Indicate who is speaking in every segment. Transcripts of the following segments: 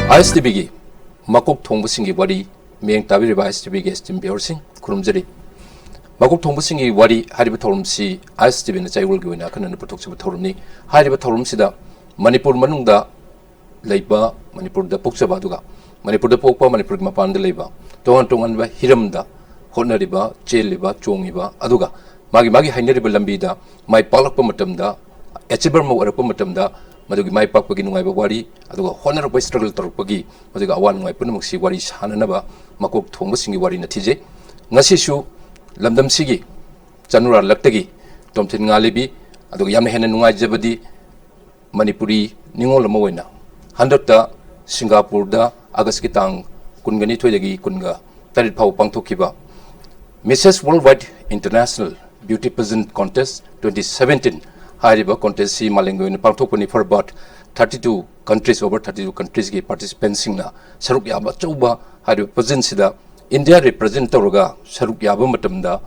Speaker 1: ISTV Makokthongbasingi Wari Meng Tabiriba ISTV Estim Biorsing Kurumjari Makokthongbasingi Wari Hariba Torumsi ISTV na Chaiwal Gwina Kanan Protoctive Torumni Hariba Torumsida Manipur Manunda Laiba Manipur the Poksabaduga Manipur the Pokpa Manipur Mapan the Laiba Tongan Hiramda Honariba Cheliba Chongiba Aduga Magi Haineriba Lambida My Palakamatamda Echibermo Arapumatamda Madugi Mai Papagi Nungaiba Wari, Aduga Honorable Struggle Torpagi, Maduga One Mai Punamuxi Wari Hananaba, Makokthongbasingi Wari Natije, Nasishu, Lamdam Sigi, Janura Laktagi, Tomtin Ngalibi, Aduga Yamhen Nungai Jabadi, Manipuri, Ningola Moena, Handota, Singapore da, Agaskitang, Kungani Toyagi Kunga, Tarit Pau Pangtokiba, Mrs. Worldwide International Beauty Pageant Contest 2017. Hariba contest si malengo in Pantopani for about 32 countries, over 32 countries ki participants na saruk yaba chauba hariba pageant sida India represent tawraga saruk yaba matamda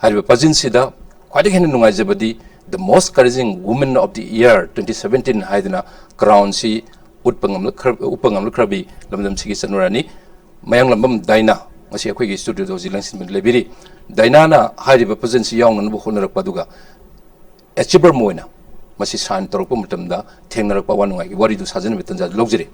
Speaker 1: hariba pageant sida khwadi hen nungai jabadi the most encouraging woman of the year 2017 haidna crown si upangam khrabi lamdam sigi sanurani Mayanglambam Daina ngasi akhoi gi studio do jilangsin lebiri Daina na hariba pageant si yaung nan bu honarak paduga Achiber Moina, Masi San Torpumutamda, Tengarapa one way, what do Sajan with the luxury.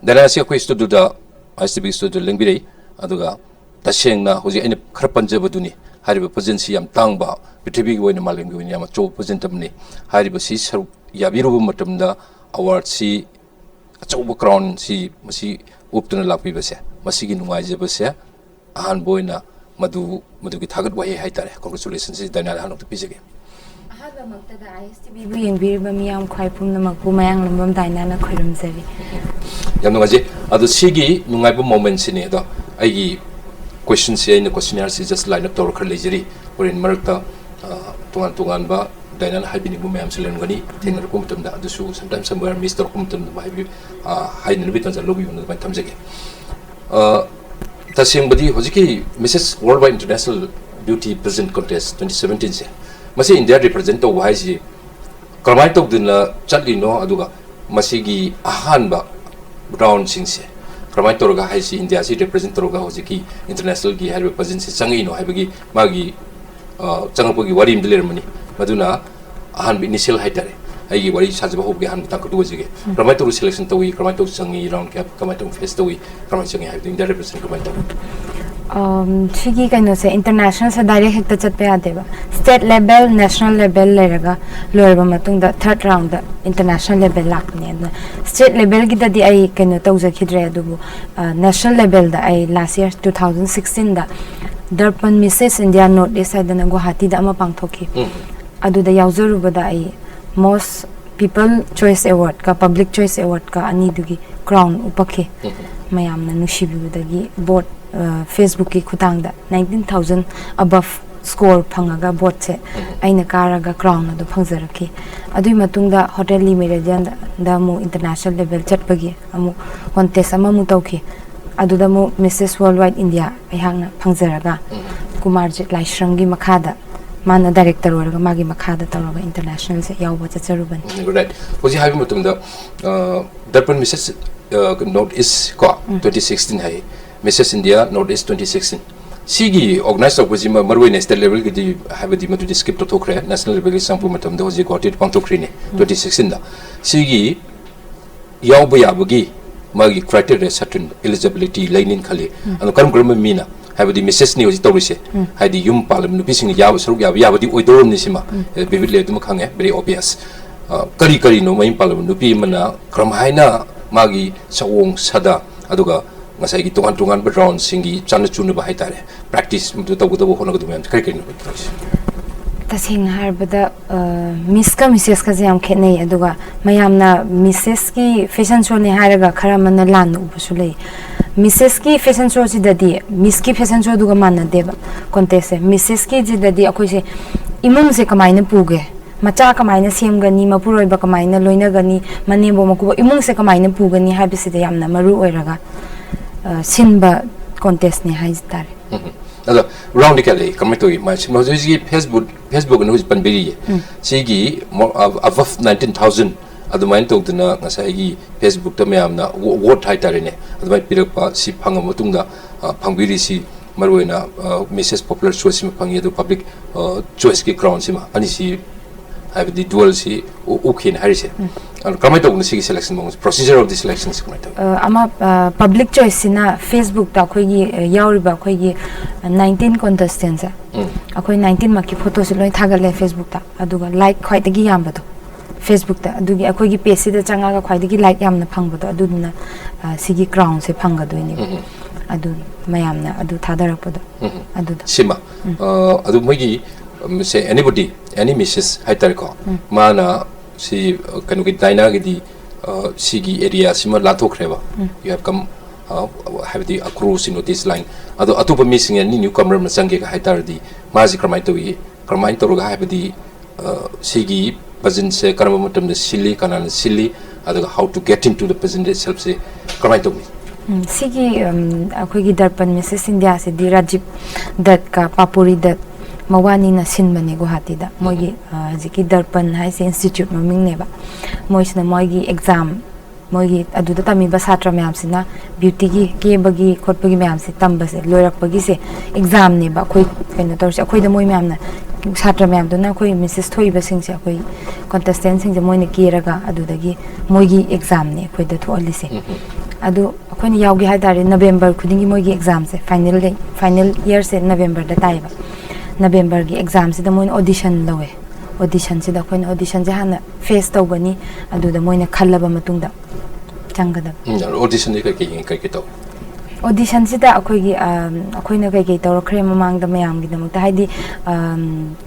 Speaker 1: Then I see a question to the ISTV studio Lingiri, Aduga, Tashena, who's any Krapanjabaduni, Hariba Pazensi, Tangba, Vitibi when Malingu in Yamacho Pazentamni, Hariba Sis, Yabiru Matamda, Award C, Achoba Crown, C, Masi Upton Lapibase, Masigin Wajabase, Ahan Boina, Maduki Tagat Way Haitare, congratulations, Diana of the piece again.
Speaker 2: ISTV Yangiriba Miam Kwaipum Namaku Mayanglambam Dinana Kurimzeri.
Speaker 1: Yanuaji, other Sigi, Nungaiba moments in it. I questions here in the questionnaires is just line up to leisure, or in Merta, Tuanba, Diana Habini Mumam Selengani, Tenor Pumptum, the shoe, sometimes somewhere Mr. Pumptum, hiding Vitans and Lobby on the times again. Tasing Hosiki, Mrs. Worldwide International Beauty Present Contest 2017. Masi India represent to Waisi Karmaito Dina Chatlino Aduga Masigi Ahanba Brown Singse Karmaitoga Haisi India si represent Toga Hosiki International Gi had represents Sangino Habigi Magi Changapugi Wari Delermani Maduna Ahan initial Haitare Agi Wari Sazahobi Han Takuzi Karmaito selection to we Karmaito Sangi round cap Karmaito Festowi Karmaito have India represent Karmaito.
Speaker 2: Chigi can say international sa direct hit the state level, national level, lerega, lower matung the third round, the international level lakni. State level gita di ay can tauza kidre dubu. National level the ay last year 2016 the Darpan Mrs. India Northeast side na Guwahati da ama pangthoki. Adu the yauzaruba da ay most people choice award ka public choice award ka ani dugi crown upake. Mayam na nushibu dagi board Facebook ki khutangda 19,000 above score phangaga board se aina karaga crown adu phangjaraki adui matungda hotel limited da mu international level chatpagi amu contest ama mu tawki adu da mu Mrs. Worldwide India ayhangna phangjaraga Kumarjit Laishrangi makhada mana director oraga magi makhada tawraga international se yawba chacharuban
Speaker 1: right hoji habi matungda Darpan Mrs. Northeast 2016 hai Mrs. India Northeast 2016. Sigi organized of Wazima Marway national level have a demand to skip to Tokre, national level sample matam, those got it Pantocrine 2016. Sigi Yaubayabagi, Magi criteria certain eligibility, Lanin Kali, and the Karam Mina have the Mrs. News Torise, had the Yum Parliament pissing Yabadi Udorum Nisima, vividly Dumakanga, very obvious. Kari no main Parliament, Nupi Mana, Kramhaina, Magi, Sawong, Sada, Aduga. Masai tungan background singi chana chunu bahitare practice to tabu hono gudum cricket
Speaker 2: tasing harbada miska Mrs. ka jam khenei aduga mayamna Mrs. ki fashion show ne haraga khara mana lan ubusule Mrs. ki fashion show si dadi Miss ki fashion show duga manna deba contest Mrs. ki ji dadi akoi se imum se kamaina puge macha kamaina semgani mapuroi ba kamaina loina gani manebo makuba imung se kamaina pugani habisi de yamna maru oiraga Sinba contest ni haiztar.
Speaker 1: Round the come to my Facebook and who's Panbiri. Sigi above 19,000 ꯑꯗꯨꯃꯥꯏꯅ ꯇꯧꯗꯅ ꯉꯁꯥꯏꯒꯤ ꯐꯦꯁꯕꯨꯛꯇ ꯃꯌꯥꯝꯅ ꯋꯣꯠ ꯍꯥꯏꯇꯥꯔꯦꯅꯦ ꯑꯗꯨꯃꯥꯏꯅ ꯄꯤꯔꯛꯄ ꯁꯤ ꯐꯪꯉ ꯃꯇꯨꯡꯗ ꯐꯪꯕꯤꯔꯤꯁꯤ ꯃꯔꯨꯑꯣꯏꯅ ꯃꯤꯁꯦꯁ ꯄꯣꯄꯨꯂꯔ ꯆꯣꯏꯁ ꯁꯤꯃ ꯐꯪꯉꯤ ꯑꯗꯨ ꯄꯕ꯭ꯂꯤꯛ ꯆꯣꯏꯁꯀꯤ ꯀ꯭ꯔꯥꯎꯟ ꯁꯤꯃ ꯑꯅꯤꯁꯤ ꯍꯥꯏꯕꯗꯤ ꯗꯨꯋꯦꯜꯁꯤ ꯎꯈꯤꯅ ꯍꯥꯏꯔꯤꯁꯦ ꯀꯃꯥꯏꯅ ꯇꯧꯕꯅꯣ ꯁꯤꯒꯤ ꯁꯦꯂꯦꯛꯁꯟ ꯃꯑꯣꯡꯁꯦ ꯄ꯭ꯔꯣꯁꯤꯖꯔ ꯑꯣꯐ ꯗꯤ ꯁꯦꯂꯦꯛꯁꯟꯁꯤ ꯀꯃꯥꯏꯅ ꯇꯧꯏ
Speaker 2: ꯑꯃ ꯄꯕ꯭ꯂꯤꯛ ꯆꯣꯏꯁꯁꯤꯅ ꯐꯦꯁꯕꯨꯛꯇ ꯑꯩꯈꯣꯏꯒꯤ ꯌꯥꯎꯔꯤꯕ ꯑꯩꯈꯣꯏꯒꯤ 19 ꯀꯣꯟꯇꯦꯁꯇꯦꯟꯁꯦ ꯑꯩꯈꯣꯏ 19 ꯃꯛꯀꯤ ꯐꯣꯇꯣꯁꯦ ꯂꯣꯏ ꯊꯥꯒꯠꯂꯦ ꯐꯦꯁꯕꯨꯛꯇ ꯑꯗꯨꯒ ꯂꯥꯏꯛ ꯈ꯭ꯋꯥꯏꯗꯒꯤ ꯌꯥꯝꯕꯗꯣ ꯐꯦꯁꯕꯨꯛꯇ ꯑꯗꯨꯒꯤ ꯑꯩꯈꯣꯏꯒꯤ ꯄꯦꯖꯁꯤꯗ ꯆꯪꯉꯒ ꯈ꯭ꯋꯥꯏꯗꯒꯤ ꯂꯥꯏꯛ ꯌꯥꯝꯅ ꯐꯪꯕꯗꯣ ꯑꯗꯨꯗꯨꯅ ꯁꯤꯒꯤ ꯀ꯭ꯔꯥꯎꯟꯁꯦ ꯐꯪꯒꯗꯣꯏꯅꯦꯕ ꯑꯗꯨ ꯃꯌꯥꯝꯅ ꯑꯗꯨ ꯊꯥꯗꯔꯛꯄꯗꯣ ꯑꯗꯨꯗ
Speaker 1: ꯁꯤꯃ ꯑꯗꯨ ꯃꯣꯏꯒꯤ ꯁꯦ ꯑꯦꯅꯤꯕꯣꯗꯤ ꯑꯦꯅꯤ ꯃꯤꯁꯦꯁ ꯍꯥꯏꯇꯥꯔꯦꯀꯣ ꯃꯥꯅ ꯁꯤ ꯀꯩꯅꯣꯒꯤ ꯗꯥꯏꯅꯥꯒꯤꯗꯤ ꯁꯤꯒꯤ ꯑꯦꯔꯤꯌꯥ ꯁꯤꯃ ꯂꯥꯟꯊꯣꯛꯈ꯭ꯔꯦꯕ ꯌꯨ ꯍꯦꯞ ꯀꯝ ꯍꯥꯏꯕꯗꯤ ꯑꯀ꯭ꯔꯣꯁ ꯅꯣꯇꯤꯁ ꯂꯥꯏꯟ ꯑꯗꯣ ꯑꯇꯣꯞꯄ ꯃꯤꯁꯤꯡ ꯑꯦꯅꯤ ꯅ꯭ꯌꯨ ꯀꯃꯔ ꯑꯃ ꯆꯪꯒꯦꯒ ꯍꯥꯏꯇꯥꯔꯗꯤ ꯃꯥꯁꯤ ꯀꯔꯝꯍꯥꯏꯅ ꯇꯧꯏ ꯀꯔꯝꯍꯥꯏꯅ ꯇꯧꯔꯒ ꯍꯥꯏꯕꯗꯤ ꯁꯤꯒꯤ ꯄꯖꯟꯁꯦ ꯀꯔꯝꯕ ꯃꯇꯝꯗ ꯁꯤꯜꯂꯤ ꯀꯅꯥꯅ ꯁꯤꯜꯂꯤ ꯑꯗꯨꯒ how to get into the ꯄꯖꯟ ꯏꯠꯁꯦꯜꯐꯁꯦ ꯀꯔꯝꯍꯥꯏꯅ ꯇꯧꯅꯤ
Speaker 2: ꯁꯤꯒꯤ ꯑꯩꯈꯣꯏꯒꯤ ꯗꯔꯄꯟ ꯃꯤꯁꯦꯁ ꯏꯟꯗꯤꯌꯥꯁꯤꯗꯤ ꯔꯥꯖꯤꯞ ꯗꯠꯀ ꯄꯥꯄꯨꯔꯤ ꯗꯠ ꯃꯋꯥꯅꯤꯅ ꯁꯤꯟꯕꯅꯦ ꯒꯨꯋꯥꯍꯥꯇꯤꯗ ꯃꯣꯏꯒꯤ ꯍꯧꯖꯤꯛꯀꯤ ꯗꯔꯄꯟ ꯍꯥꯏꯁꯦ ꯏꯟꯁꯇꯤꯇ꯭ꯌꯨꯠ ꯃꯃꯤꯡꯅꯦꯕ ꯃꯣꯏꯁꯤꯅ ꯃꯣꯏꯒꯤ ꯑꯦꯛꯖꯥꯝ ꯃꯣꯏꯒꯤ ꯑꯗꯨꯗ ꯇꯝꯃꯤꯕ ꯁꯥꯇ꯭ꯔ ꯃꯌꯥꯝꯁꯤꯅ ꯕ꯭ꯌꯨꯇꯤꯒꯤ ꯀꯦꯕꯒꯤ ꯈꯣꯠꯄꯒꯤ ꯃꯌꯥꯝꯁꯦ ꯇꯝꯕꯁꯦ ꯂꯣꯏꯔꯛꯄꯒꯤꯁꯦ ꯑꯦꯛꯖꯥꯝꯅꯦꯕ ꯑꯩꯈꯣꯏ ꯀꯩꯅꯣ ꯇꯧꯔꯤꯁꯦ ꯑꯩꯈꯣꯏꯗ ꯃꯣꯏ ꯃꯌꯥꯝꯅ ꯁꯥꯇ꯭ꯔ ꯃꯌꯥꯝꯗꯨꯅ ꯑꯩꯈꯣꯏ ꯃꯤꯁꯦꯁ ꯊꯣꯛꯏꯕꯁꯤꯡꯁꯦ ꯑꯩꯈꯣꯏ ꯀꯣꯟꯇꯦꯁꯇꯦꯟꯁꯤꯡꯁꯦ ꯃꯣꯏꯅ ꯀꯦꯔꯒ ꯑꯗꯨꯗꯒꯤ ꯃꯣꯏꯒꯤ ꯑꯦꯛꯖꯥꯝꯅꯦ ꯑꯩꯈꯣꯏꯗ ꯊꯣꯛꯍꯜꯂꯤꯁꯦ ꯑꯗꯨ ꯑꯩꯈꯣꯏꯅ ꯌꯥꯎꯒꯦ ꯍꯥꯏꯇꯥꯔꯦ ꯅꯕꯦꯝꯕꯔ ꯈꯨꯗꯤꯡꯒꯤ ꯃꯣꯏꯒꯤ ꯑꯦꯛꯖꯥꯝꯁꯦ ꯐꯥꯏꯅꯦꯜ ꯏꯌꯔꯁꯦ ꯅꯕꯦꯝꯕꯔꯗ ꯇꯥꯏꯌꯦꯕ ꯅꯕꯦꯝꯕꯔꯒꯤ ꯑꯦꯛꯖꯥꯝꯁꯤꯗ ꯃꯣꯏꯅ ꯑꯣꯗꯤꯁꯟ ꯂꯧꯋꯦ ꯑꯣꯗꯤꯁꯟꯁꯤꯗ ꯑꯩꯈꯣꯏꯅ ꯑꯣꯗꯤꯁꯟꯁꯦ ꯍꯥꯟꯅ ꯐꯦꯁ ꯇꯧꯒꯅꯤ ꯑꯗꯨꯗ ꯃꯣꯏꯅ ꯈꯜꯂꯕ ꯃꯇꯨꯡꯗ ꯆꯪꯒꯗꯕ
Speaker 1: ꯑꯣꯗꯤꯁꯟꯗꯤ ꯀꯩꯀꯩ ꯇꯧ
Speaker 2: ꯑꯣꯗꯤꯁꯟꯁꯤꯗ ꯑꯩꯈꯣꯏꯒꯤ ꯑꯩꯈꯣꯏꯅ ꯀꯩꯀꯩ ꯇꯧꯔꯛꯈ꯭ꯔꯦ ꯃꯃꯥꯡꯗ ꯃꯌꯥꯝꯒꯤꯗꯃꯛꯇ ꯍꯥꯏꯗꯤ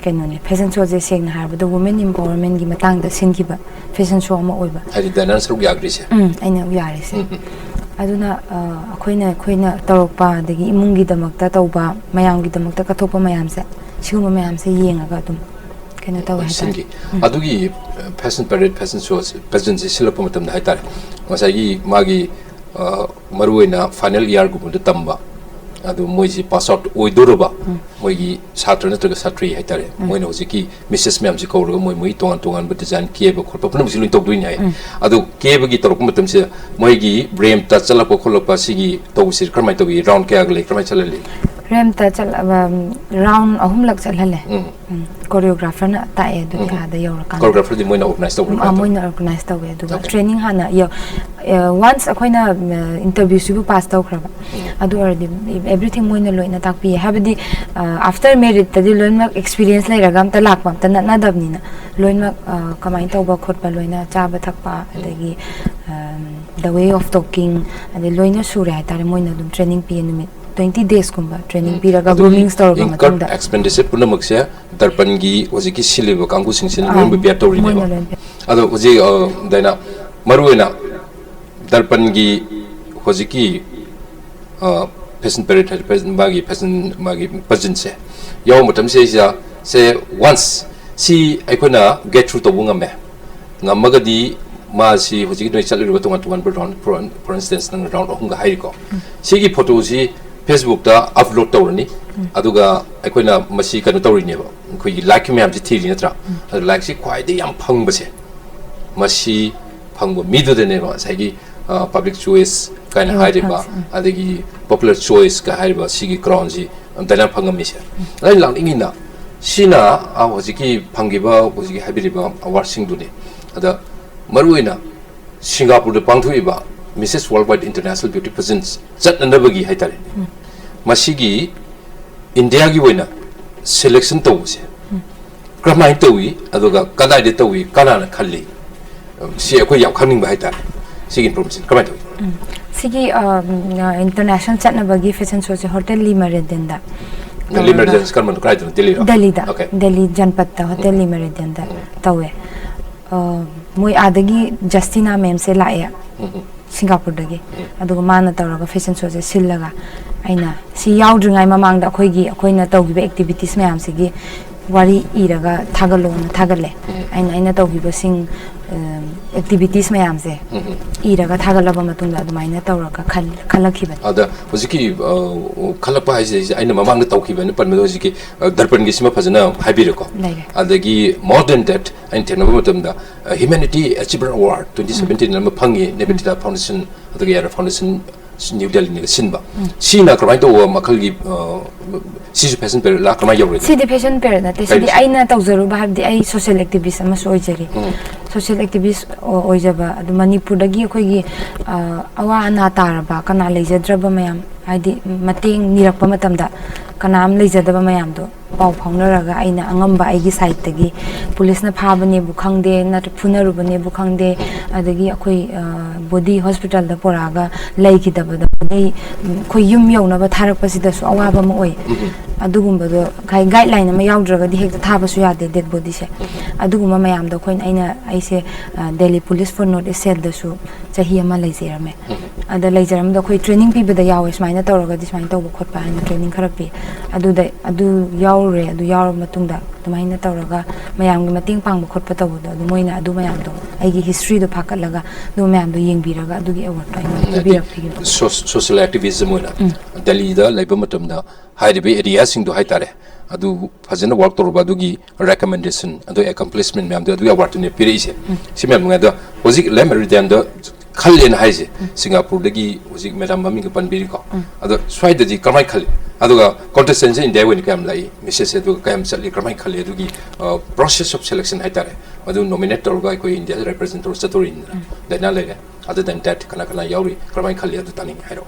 Speaker 2: ꯀꯩꯅꯣꯅꯦ ꯐꯦꯁꯟ ꯁꯣꯁꯦ ꯁꯦꯡꯅ ꯍꯥꯏꯔꯕꯗ ꯋꯨꯃꯦꯟ ꯏꯝꯄꯥꯋꯔꯃꯦꯟꯒꯤ ꯃꯇꯥꯡꯗ ꯁꯤꯟꯈꯤꯕ ꯐꯦꯁꯟ ꯁꯣ ꯑꯃ ꯑꯣꯏꯕ
Speaker 1: ꯍꯥꯏꯗꯤ ꯗꯥꯏꯅꯥꯅ ꯁꯔꯨꯛ ꯌꯥꯈ꯭ꯔꯤꯁꯦ
Speaker 2: ꯑꯩꯅ ꯌꯥꯔꯤꯁꯦ ꯑꯗꯨꯅ ꯑꯩꯈꯣꯏꯅ ꯇꯧꯔꯛꯄ ꯑꯗꯒꯤ ꯏꯃꯨꯡꯒꯤꯗꯃꯛꯇ ꯇꯧꯕ ꯃꯌꯥꯝꯒꯤꯗꯃꯛꯇ ꯀꯠꯊꯣꯛꯄ ꯃꯌꯥꯝꯁꯦ ꯁꯤꯒꯨꯝꯕ ꯃꯌꯥꯝꯁꯦ ꯌꯦꯡꯉꯒ ꯑꯗꯨꯝ ꯀꯩꯅꯣ ꯇꯧꯋꯦ ꯍꯥꯏꯇꯥꯔꯦ
Speaker 1: ꯑꯗꯨꯒꯤ ꯐꯦꯁꯟ ꯄꯦꯔꯦꯠ ꯐꯦꯁꯟ ꯁꯣ ꯄꯦꯖꯦꯟꯁꯤ ꯁꯤꯜꯂꯛꯄ ꯃꯇꯝꯗ ꯍꯥꯏꯇꯥꯔꯦ ꯉꯁꯥꯏꯒꯤ ꯃꯥꯒꯤ ꯃꯔꯨꯑꯣꯏꯅ ꯐꯥꯏꯅꯦꯜ ꯏꯌꯥꯔꯒꯨꯝꯕꯗ ꯇꯝꯕ ꯑꯗꯨ ꯃꯣꯏꯁꯤ ꯄꯥꯁ ꯑꯥꯎꯠ ꯑꯣꯏꯗꯣꯔꯕ ꯃꯣꯏꯒꯤ ꯁꯥꯇ꯭ꯔ ꯅꯠꯇ꯭ꯔꯒ ꯁꯥꯇ꯭ꯔꯤ ꯍꯥꯏꯇꯥꯔꯦ ꯃꯣꯏꯅ ꯍꯧꯖꯤꯛꯀꯤ ꯃꯤꯁꯦꯁ ꯃꯌꯥꯝꯁꯤ ꯀꯧꯔꯒ ꯃꯣꯏ ꯇꯣꯉꯥꯟ ꯇꯣꯉꯥꯟꯕ ꯗꯤꯖꯥꯏꯟ ꯀꯦꯕ ꯈꯣꯠꯄ ꯄꯨꯝꯅꯃꯛꯁꯤ ꯂꯣꯏ ꯇꯧꯗꯣꯏꯅꯤ ꯍꯥꯏ ꯑꯗꯨ ꯀꯦꯕꯒꯤ ꯇꯧꯔꯛꯄ ꯃꯇꯝꯁꯤꯗ ꯃꯣꯏꯒꯤ ꯔꯦꯝꯞꯇ ꯆꯠꯂꯛꯄ ꯈꯣꯠꯂꯛꯄ ꯁꯤꯒꯤ ꯇꯧꯕꯁꯤ ꯀꯔꯝꯍꯥꯏꯅ ꯇꯧꯏ ꯔꯥꯎꯟ ꯀꯌꯥꯒ ꯂꯩ ꯀꯔꯝꯍꯥꯏꯅ ꯆꯠꯍꯜꯂꯤ
Speaker 2: ꯔꯦꯝꯞꯇ ꯔꯥꯎꯟ 3ꯂꯛ ꯆꯠꯍꯜꯂꯦ ꯀꯣꯔꯤꯌꯣꯒ꯭ꯔꯥꯐꯔꯅ ꯇꯥꯛꯑꯦ ꯑꯗꯨꯗꯤ ꯑꯥꯗ ꯌꯧꯔꯀꯥꯟꯗ
Speaker 1: ꯀꯣꯔꯤꯌꯣꯒ꯭ꯔꯥꯐꯔꯗꯤ ꯃꯣꯏꯅ ꯑꯣꯔꯒꯅꯥꯏꯖ ꯇꯧꯕ
Speaker 2: ꯃꯣꯏꯅ ꯑꯣꯔꯒꯅꯥꯏꯖ ꯇꯧꯋꯦ ꯑꯗꯨꯒ ꯇ꯭ꯔꯦꯅꯤꯡ ꯍꯥꯟꯅ ꯋꯥꯟꯁ ꯑꯩꯈꯣꯏꯅ ꯏꯟꯇꯔꯚ꯭ꯌꯨꯁꯤꯕꯨ ꯄꯥꯁ ꯇꯧꯈ꯭ꯔꯕ ꯑꯗꯨ ꯑꯣꯏꯔꯗꯤ ꯑꯦꯕ꯭ꯔꯤꯊꯤꯡ ꯃꯣꯏꯅ ꯂꯣꯏꯅ ꯇꯥꯛꯄꯤꯌꯦ ꯍꯥꯏꯕꯗꯤ ꯑꯥꯐꯇꯔ ꯃꯦꯔꯤꯠꯇꯗꯤ ꯂꯣꯏꯅꯃꯛ ꯑꯦꯛꯁꯄꯤꯔꯤꯌꯦꯟꯁ ꯂꯩꯔꯒ ꯑꯝꯇ ꯂꯥꯛꯄ ꯑꯝꯇ ꯅꯠꯅꯗꯕꯅꯤꯅ ꯂꯣꯏꯅꯃꯛ ꯀꯃꯥꯏꯅ ꯇꯧꯕ ꯈꯣꯠꯄ ꯂꯣꯏꯅ ꯆꯥꯕ ꯊꯛꯄ ꯑꯗꯒꯤ ꯗ ꯋꯦ ꯑꯣꯐ ꯇꯣꯛꯀꯤꯡ ꯑꯗꯩ ꯂꯣꯏꯅ ꯁꯨꯔꯦ ꯍꯥꯏꯇꯥꯔꯦ ꯃꯣꯏꯅ ꯑꯗꯨꯝ ꯇ꯭ꯔꯦꯅꯤꯡ ꯄꯤꯌꯦ ꯅꯨꯃꯤꯠ 20 daysꯀꯨꯝꯕ ꯇ꯭ꯔꯦꯅꯤꯡ ꯄꯤꯔꯒ ꯒ꯭ꯔꯨꯃꯤꯡꯁ ꯇꯧꯔꯕ ꯃꯇꯨꯡꯗ
Speaker 1: ꯑꯦꯛꯁꯄꯦꯟꯗꯤꯆꯔ ꯄꯨꯝꯅꯃꯛꯁꯦ ꯗꯔꯄꯟꯒꯤ ꯍꯧꯖꯤꯛꯀꯤ ꯁꯤꯜꯂꯤꯕ ꯀꯥꯡꯕꯨꯁꯤꯡꯁꯤꯅ ꯂꯣꯏꯅ ꯄꯤꯌꯥꯔ ꯇꯧꯔꯤꯅꯦꯕ ꯑꯗꯣ ꯍꯧꯖꯤꯛ ꯗꯥꯏꯅꯥ ꯃꯔꯨꯑꯣꯏꯅ ꯗꯔꯄꯟꯒꯤ ꯍꯧꯖꯤꯛꯀꯤ ꯐꯦꯁꯟ ꯄꯦꯔꯦꯠ ꯃꯥꯒꯤ ꯄꯖꯟꯁꯦ ꯌꯥꯎꯕ ꯃꯇꯝꯁꯤꯗ ꯁꯦ ꯋꯥꯟꯁ ꯁꯤ ꯑꯩꯈꯣꯏꯅ ꯒꯦꯠ ꯊ꯭ꯔꯨ ꯇꯧꯕ ꯉꯝꯃꯒꯗꯤ ꯃꯥꯁꯤ ꯍꯧꯖꯤꯛꯀꯤ ꯅꯣꯏ ꯆꯠꯂꯤꯕ ꯇꯣꯉꯥꯟ ꯇꯣꯉꯥꯟꯕ ꯔꯥꯎꯟ ꯐꯣꯔ ꯏꯟꯁꯇꯦꯟꯁ ꯅꯪ ꯔꯥꯎꯟ 3ꯒ ꯍꯥꯏꯔꯤꯀꯣ ꯁꯤꯒꯤ ꯐꯣꯇꯣꯁꯤ ꯐꯦꯁꯕꯨꯛꯇ ꯑꯞꯂꯣꯗ ꯇꯧꯔꯅꯤ ꯑꯗꯨꯒ ꯑꯩꯈꯣꯏꯅ ꯃꯁꯤ ꯀꯩꯅꯣ ꯇꯧꯔꯤꯅꯦꯕ ꯑꯩꯈꯣꯏꯒꯤ ꯂꯥꯏꯛꯀꯤ ꯃꯌꯥꯝꯁꯤ ꯊꯤꯔꯤ ꯅꯠꯇ꯭ꯔꯥ ꯑꯗꯨ ꯂꯥꯏꯛꯁꯤ ꯈ꯭ꯋꯥꯏꯗꯒꯤ ꯌꯥꯝ ꯐꯪꯕꯁꯦ ꯃꯁꯤ ꯐꯪꯕ ꯃꯤꯗꯨꯗꯅꯦꯕ ꯉꯁꯥꯏꯒꯤ ꯄꯕ꯭ꯂꯤꯛ ꯆꯣꯏꯁ ꯀꯥꯏꯅ ꯍꯥꯏꯔꯤꯕ ꯑꯗꯒꯤ ꯄꯣꯄꯨꯂꯔ ꯆꯣꯏꯁꯀ ꯍꯥꯏꯔꯤꯕ ꯁꯤꯒꯤ ꯀ꯭ꯔꯥꯎꯟꯁꯤ ꯗꯥꯏꯅꯥ ꯐꯪꯉꯝꯃꯤꯁꯦ ꯑꯩꯅ ꯂꯥꯛꯅꯤꯡꯉꯤꯅ ꯁꯤꯅ ꯍꯧꯖꯤꯛꯀꯤ ꯐꯪꯈꯤꯕ ꯍꯧꯖꯤꯛꯀꯤ ꯍꯥꯏꯕꯤꯔꯤꯕ ꯑꯋꯥꯔꯗꯁꯤꯡꯗꯨꯅꯤ ꯑꯗ ꯃꯔꯨꯑꯣꯏꯅ ꯁꯤꯡꯒꯥꯄꯨꯔꯗ ꯄꯥꯡꯊꯣꯛꯏꯕ ꯃꯤꯁꯦꯁ ꯋꯥꯔꯜड ꯋꯥꯏꯗ ꯏꯟꯇꯔꯅꯦꯁꯅꯦꯜ ꯕ꯭ꯌꯨꯇꯤ ꯄꯦꯖꯦꯟꯁ ꯆꯠꯅꯅꯕꯒꯤ ꯍꯥꯏꯇꯥꯔꯦ ꯃꯁꯤꯒꯤ ꯏꯟꯗꯤꯌꯥꯒꯤ ꯑꯣꯏꯅ ꯁꯦꯂꯦꯛꯁꯟ ꯇꯧꯕꯁꯦ ꯀꯔꯝꯍꯥꯏꯅ ꯇꯧꯏ ꯑꯗꯨꯒ ꯀꯗꯥꯏꯗ ꯇꯧꯏ ꯀꯅꯥꯅ ꯈꯜꯂꯤ ꯁꯤ ꯑꯩꯈꯣꯏ ꯌꯥꯝ ꯈꯪꯅꯤꯡꯕ ꯍꯥꯏꯇꯥꯔꯦ ꯁꯤꯒꯤ ꯏꯟꯐꯣꯔꯃꯦꯁꯟ ꯀꯃꯥꯏꯅ ꯇꯧꯏ
Speaker 2: ꯁꯤꯒꯤ ꯏꯟꯇꯔꯅꯦꯁꯅꯦꯜ ꯆꯠꯅꯕꯒꯤ ꯐꯦꯁꯟ ꯁꯣꯁꯦ ꯍꯣꯇꯦꯜ ꯂꯤꯃꯔꯦꯗꯤꯌꯟꯗ
Speaker 1: ꯂꯤꯃꯔꯦꯗꯤꯌꯟꯁ ꯀꯔꯝꯕꯅꯣ ꯀꯗꯥꯏꯗꯅꯣ ꯗꯦꯜꯂꯤꯗ
Speaker 2: ꯗꯦꯜꯂꯤ ꯖꯟꯄꯠꯇ ꯍꯣꯇꯦꯜ ꯂꯤꯃꯔꯦꯗꯤꯌꯟꯗ ꯇꯧꯋꯦ ꯃꯣꯏ ꯑꯥꯗꯒꯤ ꯖꯁꯇꯤꯅꯥ ꯃꯦꯝꯁꯦ ꯂꯥꯛꯑꯦ ꯁꯤꯡꯒꯥꯄꯨꯔꯗꯒꯤ ꯑꯗꯨꯒ ꯃꯥꯅ ꯇꯧꯔꯒ ꯐꯦꯁꯟ ꯁꯣꯁꯦ ꯁꯤꯜꯂꯒ ꯑꯩꯅ ꯁꯤ ꯌꯥꯎꯗ꯭ꯔꯤꯉꯩ ꯃꯃꯥꯡꯗ ꯑꯩꯈꯣꯏꯅ ꯇꯧꯈꯤꯕ activities ꯃꯌꯥꯝꯁꯤꯒꯤ wari iraga thagalona thagale aina tawgibasing activities mayamse iraga thagalaba matungda adumaina tawraga khalakhiba
Speaker 1: ada hojiki khalapa haise aina mamang tawkhiba ne panme hojiki darpan gi sima phajana habireko adagi more than that ain tenaba matamda humanity achiever award 2017 nam phangi nebitida foundation adagi yara foundation New Delhi ni sinba sina kramai to makalgi sisu patient per la kramai yawre
Speaker 2: si the patient per na te si aina tawzaru ba habdi ai social activist ama soijari social activist oijaba adu manipur dagi khoi gi awa ana taraba kana leijadraba mayam haidi mateng nirakpa matamda kanam leijadaba mayam do pau phaunaraga aina angamba aigi side tagi police na phabane bu khangde na phunarubane bu khangde adagi akhoi body hospital da poraga leiki da dai khoi yum yauna ba tharak pasida su awaba ma oi adugumba do kai guideline ma yaudраga di hekta thaba su yade dead body se aduguma mayam do khoin aina aise Delhi police for north east da su chahi ama leijerame ada leijeram da khoi training pi bada yawe smaina tawraga di smaina tawba khotpa aina training khara pi adu yaure adu yaur matungda tumaina tawraga mayam gi mating pang khotpa tawda adu moina adu mayam do aigi history do phakatlaga du mayam do yengbiraga adu gi award aina birak pi
Speaker 1: social activism moina Delhi da laiba matamda hairibe area sing do haitare adu fazana work to ruba dugi recommendation adu accomplishment me adu award ne pire ise simem ngada hojik le meridian do khallen haise Singapore dagi hojik madam mami ga panbiri ko adu swaida ji kamai khali aduga contestant in day when kam lai message adu kam sali kamai khali adugi process of selection haitare adu nominate to ga ko India representative statutory dana le other than that kana yauri kamai khali adu tani hairo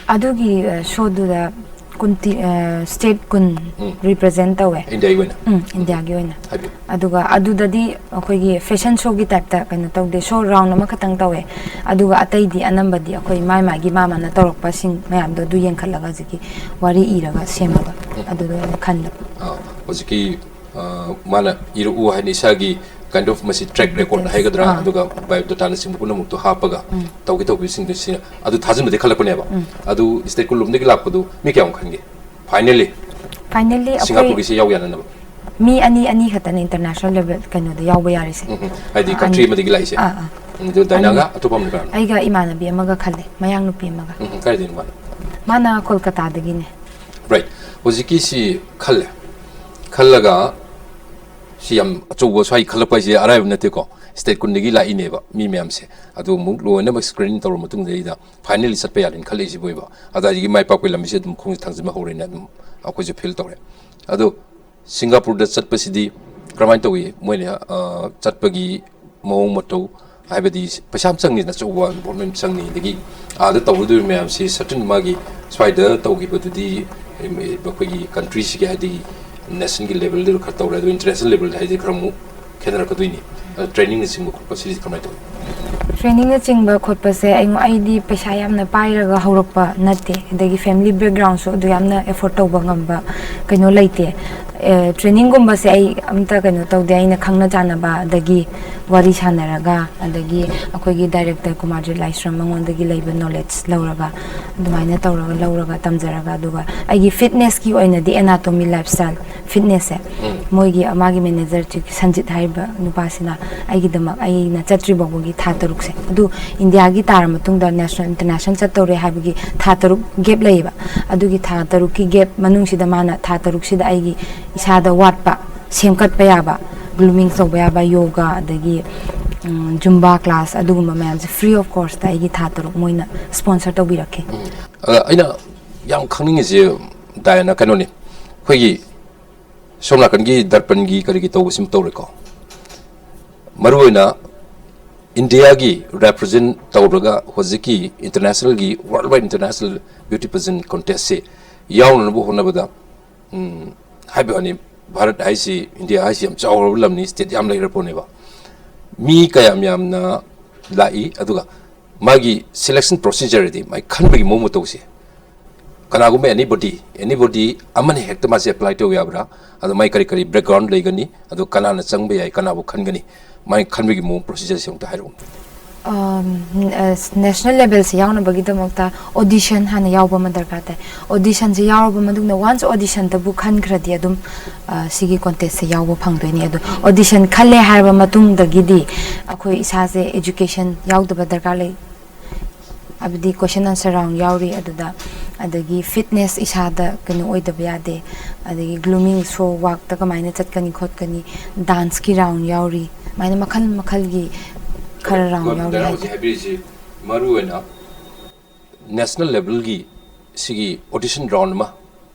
Speaker 2: adugi show do da kunti state kun represent tawe
Speaker 1: India wena
Speaker 2: India gi wena aduga adudadi akhoi gi fashion show gi type ta kana tawde show round ama khatang tawe aduga atai di anambadi akhoi mai gi mama na torokpa sing mayam do du yen khalaga jiki wari iraga semaga adudo khanla
Speaker 1: hojiki mana iru u hani sagi kind of masi track record haigadra aduga biodata na sing puna mukto hapaga tawgi sing de sing adu thajin de khalakone ba adu state ko lumde gi lakpadu mi kyam khange finally Singapore gi se yaw yana na
Speaker 2: mi ani khatan international level kano da yaw ba yari se
Speaker 1: haidi country ma de gi lai se do dainaga atopam ne kan
Speaker 2: aiga imana bi amaga khalle mayang nu pi amaga
Speaker 1: kai din
Speaker 2: mana kolkata dagi ne
Speaker 1: right hojiki si khallaga siam achobo swai khalapa je arrive na te ko state kun nigi la ineba mi mem se adu muk lo na screen tor mutung de da finally sat pe yalin khali ji boiba ada ji mai pa ko lam se dum khong thang ma hore na dum ako je feel tore adu Singapore da sat pasidi kramai to wi moine chat pagi mong moto haibadi pasam changni na chowa problem changni digi ada to du mem se certain magi swai da to gi badudi ba ko gi country si ga di national level le khato ra international level hai kramu kenara ko duini training ni singbo ko series kamai to
Speaker 2: training na chingba khotpa se ai di paisa yamna pairaga haurakpa nate dagi family background so du yamna effort to bangamba kaino leite training gumba se ai amta kaino to de aina khangna jana ba dagi wari sanaraga adagi akoi gi director Kumar Laisram mangon dagi leiba knowledge lauraga dumaina tawraga lauraga tamjaraga duga ai gi fitness ki oina di anatomy lifestyle fitness moigi amagi manager chi Sanjit haiba nupasina ai gi dama ai na chatri babu gi tha taruk se adu India gi tar matung da national international chatore haiba gi tha taruk gap leiba adu gi tha taruk ki gap manung sida mana tha taruk sida ai gi isada watpa semkat pa yaba grooming so ba yoga adagi zumba class aduguma mayam free of course ta igi tha taruk moina sponsor to birakhe
Speaker 1: aina yang khangning je dayana kanoni khogi somna kan gi darpan gi kari gi to sim to reko maruina India gi represent tawraga hojiki international gi worldwide international beauty pageant contest se yawn bu hona bada haibani Bharat haisi India haisi am chawr lamni state yam lai rapone ba mi kayam yamna lai aduga magi selection procedure di mai khanbagi momo to se kana gum anybody amani hekta ma se apply to yabra adu mai kari background legani adu kana na changbe yai kana bu khangani mai khanbagi momo procedure se ta hairu
Speaker 2: national level se yauna bagi damokta audition hana yawba ma darkar tai audition se yawba madungna once audition ta bu khan khradi adum sigi contest se yawba phangdoini adu audition khalle harba matung dagidi akhoi isa se education yawdaba darkar lai abdi question answer round yawri aduda adagi fitness isada kanu oidaba yade adagi grooming show work ta kamaina chatkani khotkani dance ki round yawri maina makhal makhal gi khara round yawri
Speaker 1: maruena national level gi sigi audition round ma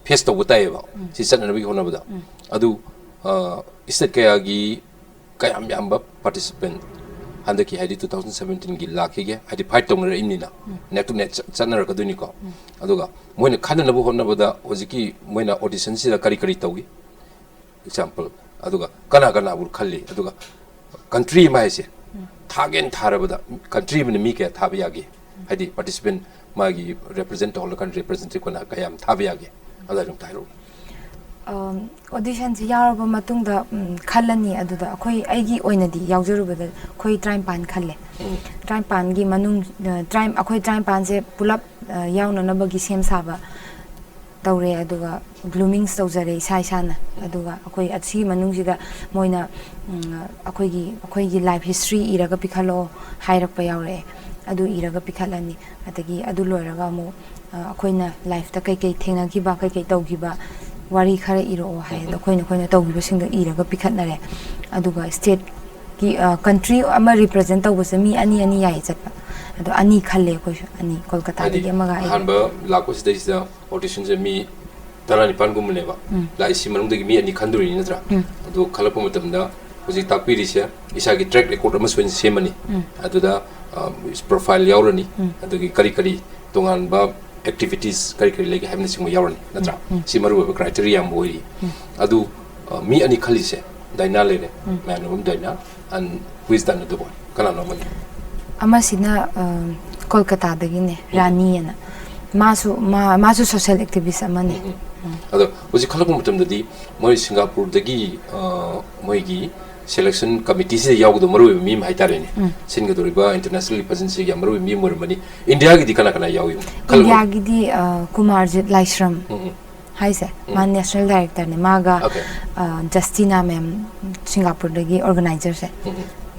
Speaker 1: face to butai ba si chatna bi hona bada adu state kaya gi kayam yamba participant handaki hadi 2017 gi lakhi ge hadi fight tong ra imni na net to net chatna ra kaduni ko aduga moina khana na bu honna bada hojiki moina audition si da kari kari tawgi example aduga kana kana bur khalli aduga country ma ise thagen tharabada country min mi ke thabiyagi hadi participant magi represent all country representative kona kayam thabiyagi adarum thairo
Speaker 2: audition se yaraba matungda khalani aduda akhoi aigi oinadi yawjarubada khoi try pan khalle try pan gi manung try akhoi try pan se pulap yauna nabagi sem saba tawre aduga blooming tawjare sai sana aduga akhoi achi manung sida moina akhoi gi life history iraga pikhalo hairakpa yawre adu iraga pikhalani adagi adu loiraga mo akhoina life ta kai kai thengna gi ba kai kai tawgi ba wari khara iro hai da khoina tawgi ba sing da iraga pikhatnare aduga state ki country ama represent tawbase mi ani ani yai chatpa adu ani khalle khoi ani kolkata gi amaga ai
Speaker 1: hanba lakos da audition je mi tarani pan gumne ba la isi manung da mi ani khanduri ni natra adu khalapa matam da hoji takpiri se isa gi track record ama soin semani adu da profile yaurani adu gi kari kari tongan ba activities kari kari legi having sing yaurani natra simaru ba criteria am boiri adu mi ani khali se daina lere manum daina and wisdom the boy kana no mani
Speaker 2: ama sina kolkata dagi ne rani na masu social activist amane
Speaker 1: ado hoji khalak mutam dadi moi singapore dagi moi gi selection committee se yawdo maru mi mai tare ne singapore ba international representation ya maru mi mor mani india gi dikana kana yawi
Speaker 2: india gi di kumarjit laishram haise man national director ne maga justina ma'am singapore dagi organizer se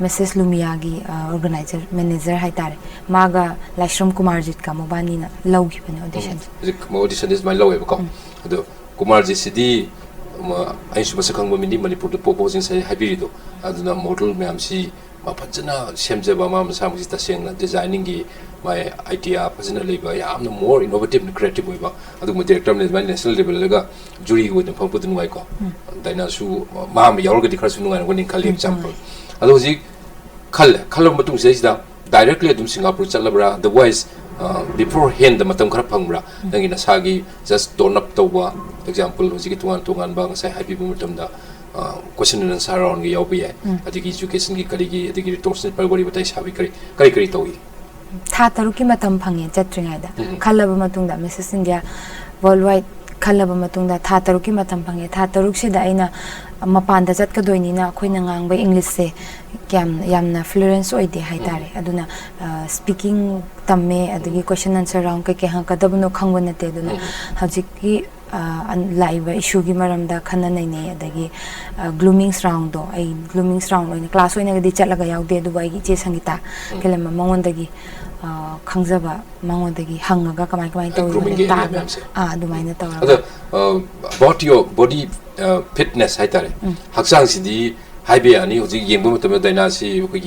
Speaker 2: Mrs. Lumia gi organizer manager hai tare maga Laishram Kumarjit ka mobani na lawgi bane audition
Speaker 1: audition is my low ko ado Kumarjit sidi ai suba sakang bo mindi manipur de proposing sai habiri do aduna model ma'am si ma phajana semje ba ma sam si ta seng na designing gi my idea phajana leba yamna more innovative and creative way ba adu mo director management national level ga jury go de phampu du ngai ko daina su ma ma yaur ga dikhar su ngai ko ning khali example ado ji khal matung se da directly adum singapore chalabra the voice beforehand the matam khara phangbra nangi na sagi just turn up tawwa example ji ki tungan ba ngai happy matam da question and answer round gi yaw bi adigi education gi kari gi adigi resource pargori batai sabi kari tawi
Speaker 2: tha taruki matam phange chatringa da khalaba matung da message india worldwide khalaba matung da tha taruki matam phange tha taruk se da aina mapan da chat ka doini na khoina ngang ba english se kyam yamna fluence oide hai tare aduna speaking tamme adagi question answer round ke ha kadabno khangwa nate aduna hajiki live issue gi maram da khana nei nei adagi glooming round do ai glooming round oina class oina gadi chatlaga yaude du bai gi che sangita kelema mangon dagi khangzaba mangon dagi hangaga kamai tawi ta adumaina tawra
Speaker 1: about your body fitness hai tare haksang sidi haibe ani hoji yengbu matam daina si ko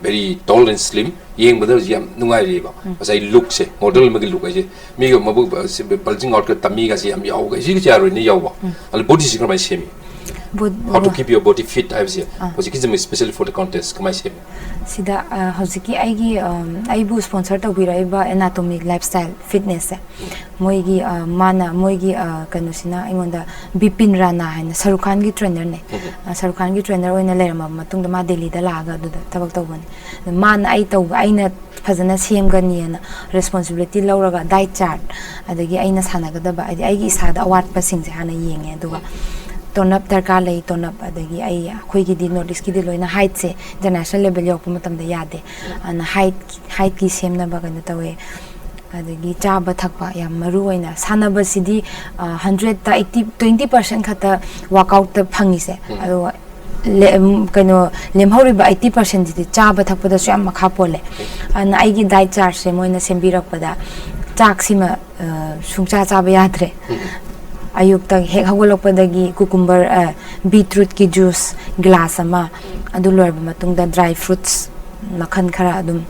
Speaker 1: very tall and slim yeng badal yam nungai ri ba asai look se model magi look ai mi go mabu bulging out ka tami ga si am yaw ga si ga ro ni yaw ba al body si kamai semi how to keep your body fit I say hoji ki especially for the contest kamai semi
Speaker 2: sida hoji ki ai bu sponsor ta wi rai ba anatomic lifestyle fitness moi gi mana moi gi kanu sina ingonda bipin rana haina Shahrukh Khan gi trainer ne Shahrukh Khan gi trainer oina lerama matung da ma Delhi da laga du da tabak tawban man ai taw aina fazana sem gani na responsibility lauraga diet chart adagi aina sanaga da ba ai gi isa da awat pa sing se hana yenge duga tonap darkar lei tonap adagi ai khoi gi di notice ki di loina height se international level yok matam da yade an height ki semna ba kan tawe adagi chaba thakpa yam maru oina sanaba sidi 100 ta 20% khata workout ta phangi se ado kaino lemhori ba 80% di chaba thakpa da su am makha pole an ai gi diet chart se moina sembirak pada chak sima sungcha chaba yadre ayuk tak hek hawalok padagi cucumber beetroot ki juice glass ama adu lor ba matung da dry fruits makhan khara adum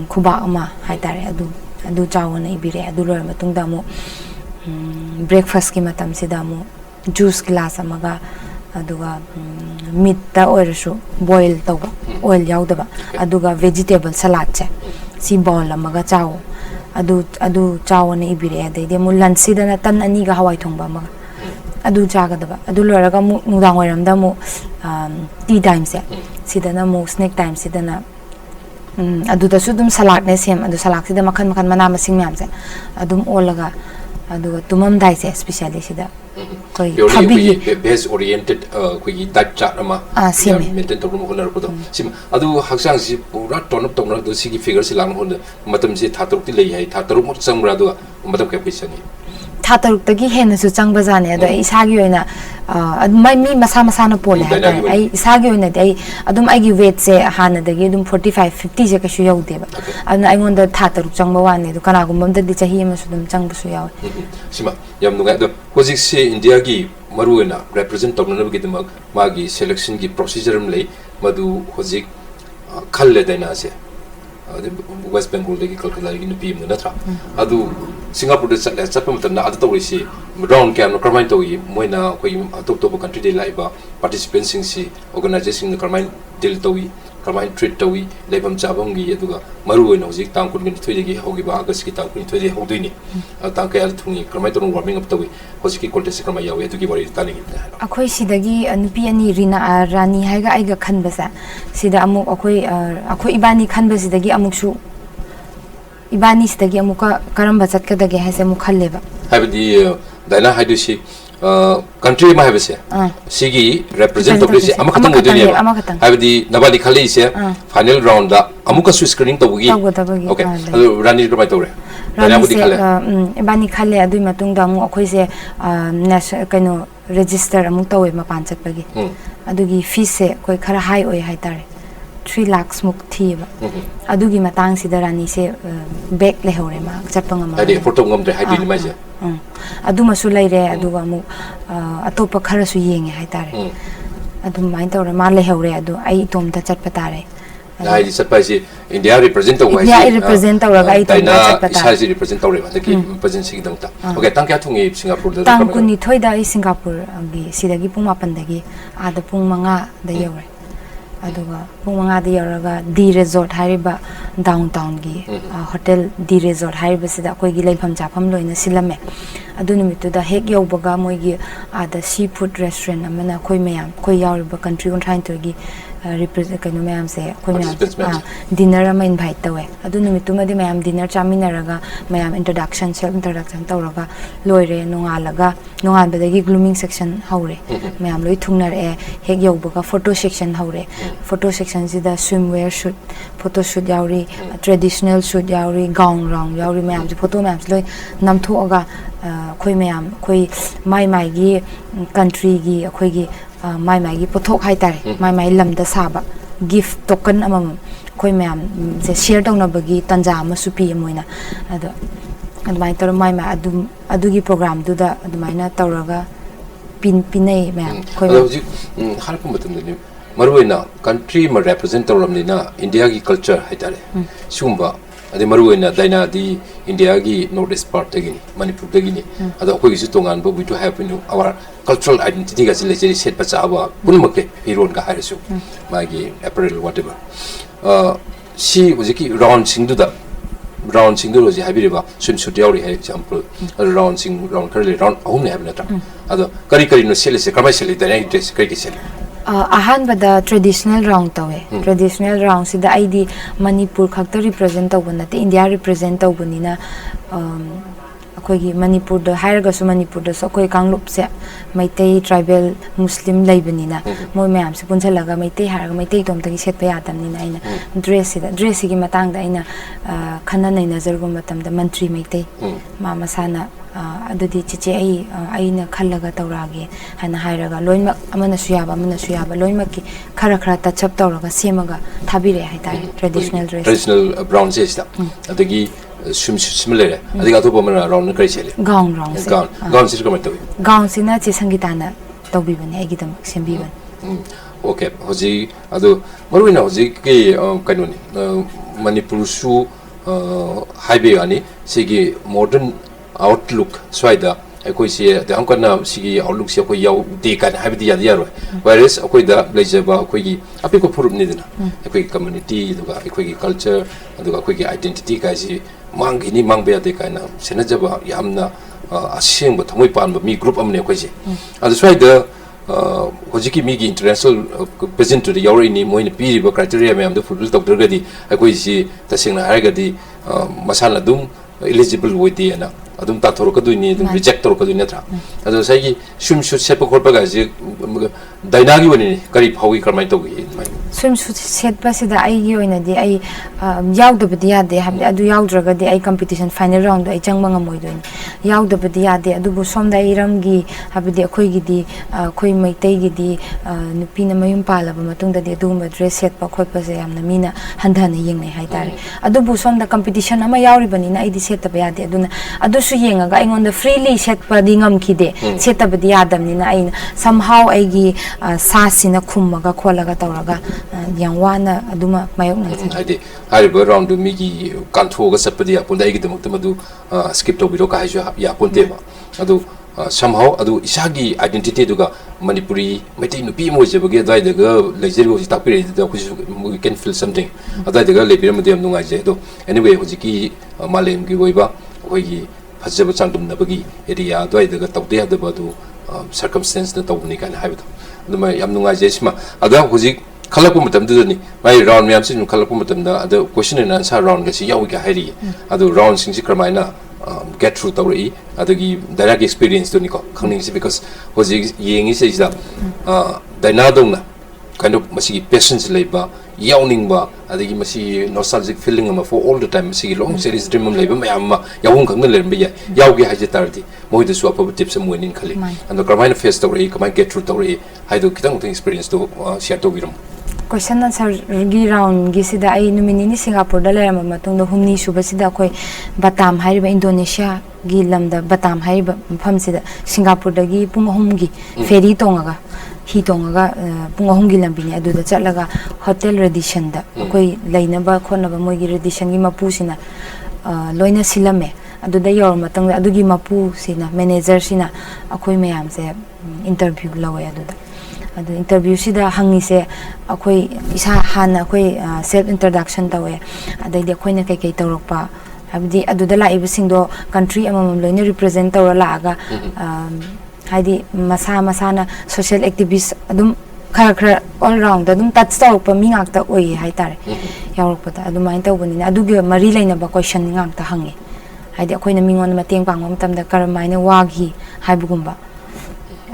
Speaker 2: khuba ama haitare adu chawna ibire adu lor matung da mu breakfast ki matam sida mu juice glass amaga aduga meat ta oirasu boil tawba oil yaudaba aduga vegetable salad che si bowl amaga chaw adu chawna ibire ade de mu lunch sidana tan ani ga hawai thongba ma adu chaga daba adu loraga mu nudang oiram da mu tea time se sidana mu snack time sidana adu da sudum salad ne sem adu salad sida makhan mana masing myam se adum olaga adu tumam dai se especially sida koi
Speaker 1: thabi base oriented koi diet chart ama maintain to mo honar ko sim adu haksang si pura tone up tongna do si gi figure si lang hon matam si thatruk ti lei hai thatruk mo changra do matam ka pisani
Speaker 2: thatruk tagi hena su changba jane ado isagi oina mai mi masa na pole ai isagi oina dai adum ai gi weight se hana dagi adum 45 50 je ka shu yau deba adna ai ngonda thatruk changba wani do kana gum bam di chahi ma su dum changba su yau
Speaker 1: sima yam nuga do hojik se india gi maruena represent tongna na gi dum magi selection gi procedure am lei madu hojik khalle daina se West Bengal lagi kalkala lagi nupi mu natra adu Singapore de chat pam tan adu tawi si round cam no karmain tawi moina koi top top country de laiba participants sing si organization no karmain deal tawi karmain treat tawi leibam chabam gi aduga maru oina hojik tang kun gi thoi gi hogi ba agas ki tang kun thoi de hodui ni tang ka al thungi karmain ton warming up tawi hojik ki contest karmai yawe adu gi bari tani gi
Speaker 2: akhoi sidagi nupi ani rina rani haiga aiga khanbasa sida amuk akhoi ibani khanba sidagi amuk su ibani sidagi amuka karamba chatkadagi haise amuk khalleba
Speaker 1: habdi daina haidusi country ma habse sigi represent to si amakatang odini habdi nabali khali se final round da amuka su screening to bugi okay rani ko mai tore daina budi khale
Speaker 2: ibani khale adui matung da amu akhoi se national kaino register amuk tawe ma pan chatpagi adugi fees se koi khara high oi haitare 3 lakhs muk thiba adugi matang sida rani se back le hore ma chapanga ma
Speaker 1: adi photo ngam de haidi ni ma je
Speaker 2: aduma su laire aduga mu atopa khara su yenge haitare adum main tawre ma le hore adu ai tom ta chatpa tare
Speaker 1: ai chatpa si india represent to wai
Speaker 2: india represent to ga ai tom ta chatpa tare
Speaker 1: sai represent to re ba ki present si dang ta okay tang kya thungi singapore da
Speaker 2: tang kuni thoida ai singapore gi sidagi pung 8 dagi ada pung 5 da yore aduga pung 5 da yoraga D resort hariba downtown gi hotel D resort hariba sida koi gi leifam chafam loina silame adu numitu da hek yobaga moi gi ada seafood restaurant amana koi mayam koi yauriba country on trying to gi represent kanu mayam se koi mayam dinner ama invite tawe adu numitu madi mayam dinner chaminaraga mayam introduction self introduction tawraga loire nongalaga badagi grooming section haure mayam loi thungnar e hek yobaga photo section haure photo section sida swimwear shoot photo shoot yauri traditional shoot yauri gown round yauri mayam ji photo mayam loi namthoga khoi mayam khoi mai gi country gi khoi gi mai gi pothok hai tare mai lam da saba gift token amam khoi mayam je share tawna bagi tanja ma supi moina ado admai tor mai adugi program du da admaina tawraga pinai mayam khoi
Speaker 1: har ko matam ni maruina country ma represent tawram ni na india gi culture hai tare sumba ade maruina daina di india gi northeast part tagini manipur tagini ado ko gi tongan bo we to have our cultural identity ga sile set pa chawa bunmak hiron ga harisu magi apparel whatever si ojiki round singdu da round singdu roji habiriba swimsuit yauri hai example round sing round curly round ahum ne habna ta ado kari no sele se kamai sele da dress kai ki sele
Speaker 2: ahan bada traditional round tawe traditional round sida id manipur khakta represent tawbana te india represent tawbanina ꯑꯩꯈꯣꯏꯒꯤ ꯃꯅꯤꯄꯨꯔꯗ ꯍꯥꯏꯔꯒꯁꯨ ꯃꯅꯤꯄꯨꯔꯗꯁꯨ ꯑꯩꯈꯣꯏ ꯀꯥꯡꯂꯨꯞꯁꯦ Meitei tribal ꯃꯨꯁꯂꯤꯝ ꯂꯩꯕꯅꯤꯅ ꯃꯣꯏ ꯃꯌꯥꯝꯁꯦ ꯄꯨꯟꯁꯤꯜꯂꯒ ꯃꯩꯇꯩ ꯍꯥꯏꯔꯒ ꯃꯩꯇꯩ ꯇꯣꯝꯇꯒꯤ ꯁꯦꯠꯄ ꯌꯥꯗꯕꯅꯤꯅ ꯑꯩꯅ ꯗ꯭ꯔꯦꯁꯁꯤꯒꯤ ꯃꯇꯥꯡꯗ ꯑꯩꯅ ꯈꯟꯅ ꯅꯩꯅꯖꯔꯨꯕ ꯃꯇꯝꯗ ꯃꯟꯇ꯭ꯔꯤ ꯃꯩꯇꯩ ꯃꯥ ꯃꯁꯥꯅ ꯑꯗꯨꯗꯤ ꯆꯤꯆꯦ ꯑꯩꯅ ꯈꯜꯂꯒ ꯇꯧꯔꯛꯑꯒꯦ ꯍꯥꯏꯅ ꯍꯥꯏꯔꯒ ꯂꯣꯏꯅꯃꯛ ꯑꯃꯅꯁꯨ ꯌꯥꯕ ꯂꯣꯏꯅꯃꯛꯀꯤ ꯈꯔ ꯇꯆꯞ ꯇꯧꯔꯒ ꯁꯦꯝꯃꯒ ꯊꯥꯕꯤꯔꯛꯑꯦ ꯍꯥꯏꯇꯥꯔꯦ traditional dress
Speaker 1: traditional brown sida adagi similar adiga to bomana round kari chele
Speaker 2: gown
Speaker 1: gown sir kamai tawi
Speaker 2: gown sina che sangitana tawbibane agidam sembiban
Speaker 1: okay hoji adu maruina hoji ke kanoni manipur su highway ani sigi modern outlook swaida akoi se the ankana sigi outlook se akoi yaw de kan habidi yadi yaro whereas akoi da lejaba akoi gi apiko phurup ni dina akoi community duga akoi gi culture duga akoi gi identity ka si mangi ni mangbe ade kana senajaba yamna aseng ba thamoi pan ba mi group amne akoi se adu swaida hojiki mi gi international present to the yawri ni moina pi ba criteria me am da fulfill tawdragadi akoi si tasengna haragadi masala dum eligible with the na adum ta thoro kaduni dum reject thoro kaduni na tra ado sai gi shum shoot set pa khorpa ga ji dainagi wani kari phawi karmai to gi
Speaker 2: swim set pa sida ai gi oina di ai yaudabadi yade habdi adu yaudragadi ai competition final round ai changma ngamoi doin yaudabadi yade adu bu somda iram gi habdi akhoi gi di khoi maitai gi di nupi na mayum palaba matungda di adu ma dress set pa khoi pa se yamna mina handhana yengnai haitare adu bu somda competition ama yauri bani na ai di set pa yade aduna adu su yengaga aingonda freely set pa di ngam khide set pa di yadam ni na ai somehow ai gi sasina khummaga kholaga tawraga yangwana aduma mayok na
Speaker 1: ade hariba round mi gi kantho ga sapadi apun dai gi demuk tamadu skip to biro ka haiju ya ponte ba adu somehow adu isagi identity duga manipuri meti nupi mo je bage dai daga lejer go ta pire da ku we can feel something adai daga le pire madem nunga je do anyway hojiki malem gi goiba hoi gi phajaba changdum na bagi area dai daga tawde hada ba du circumstance na tawni kan haibu aduma yam nunga je sima ada hojik khalakpu matam du ni mai round myam sin khalakpu matam da ada question and answer round ga si yawi ga hairi adu round sing si kramaina get through tawri adagi direct experience to ni ko khangning si because hoji yengi se is da daina dongna kind of masi patience leiba yawning ba adagi masi nostalgic feeling ama for all the time masi long series dream leiba mayam ma yawung khangna lerbe ya yawgi haje tardi moi de su apa tips mo nin khali and the kramaina face tawri kamai get through tawri haidu kitang experience to share to biram
Speaker 2: question answer gi round gi sida ai numini ni singapore da lerama matung da humni suba sida koi batam hariba indonesia gi lamda batam hariba pham sida singapore da gi pung hum gi ferry tongaga hi tongaga pung hum gi lambi ni adu da chatlaga hotel redition da koi leinaba khonaba moi gi redition gi mapu sina loina silame adu da yor matang adu gi mapu sina manager sina akoi mayam se interview lawe adu da adu interview sida hangi se akoi isa hana akoi self introduction tawe adai de akoi na kai kai tawrokpa habdi adu da laiba singdo country amam loina represent tawra laaga haidi masana social activist adum khara all round adum touch tawrokpa mi ngakta oi haitare yaurokpa da adu main tawbani adu ge mari laina ba question ngakta hangi haidi akoi na mingon mateng pangwa matamda karamaina wagi haibugumba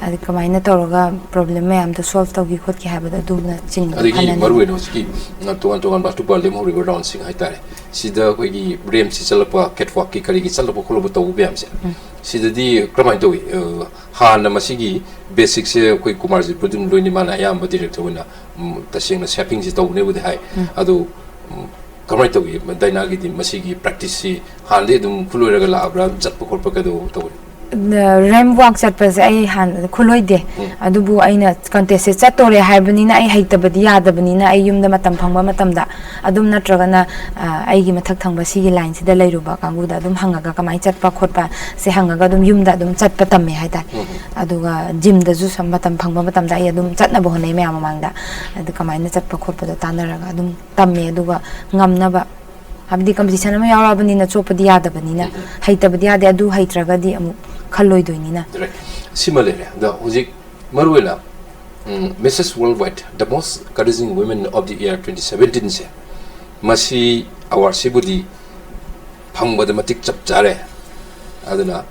Speaker 2: adi kamaina tawraga problem mayam to solve tawgi khotki habada dumna chin
Speaker 1: adigi marwe no ski na tuan ba tu problem hori go down sing haitare sida koi gi rem si chalapa catwalk ki kari gi chalapa kholo taw biam se sida di kramai to ha na masigi basic se koi kumar ji produm loini mana ya ma director na tasing na shopping ji taw ne bu hai adu kamai to gi daina gi di masigi practice si ha le dum khuloi raga la abra jat pa khol pa ka do taw
Speaker 2: ram walk chatpa se ai han khuloi de adubu aina contest se chatore haibani na ai haitabadi yadabani na ai yumda matam phangba matamda adum natraga na ai gi mathak thangba sigi line sida leiruba kanguda adum hangaga kamai chatpa khotpa se hangaga adum yumda adum chatpa tamme haida aduga gym da ju sam matam phangba matamda ai adum chatna bo honai me amamangda adu kamai na chatpa khotpa da tanaraga adum tamme aduga ngamnaba habdi competition ma yawabani na chopadi yadabani na haitabadi yade adu haitraga di amu khalloi doinina
Speaker 1: similarly the hojic marwela Mrs. Worldwide the most courageous women of the year 2017 se masi award sibudi phangba da matik chap jare aduna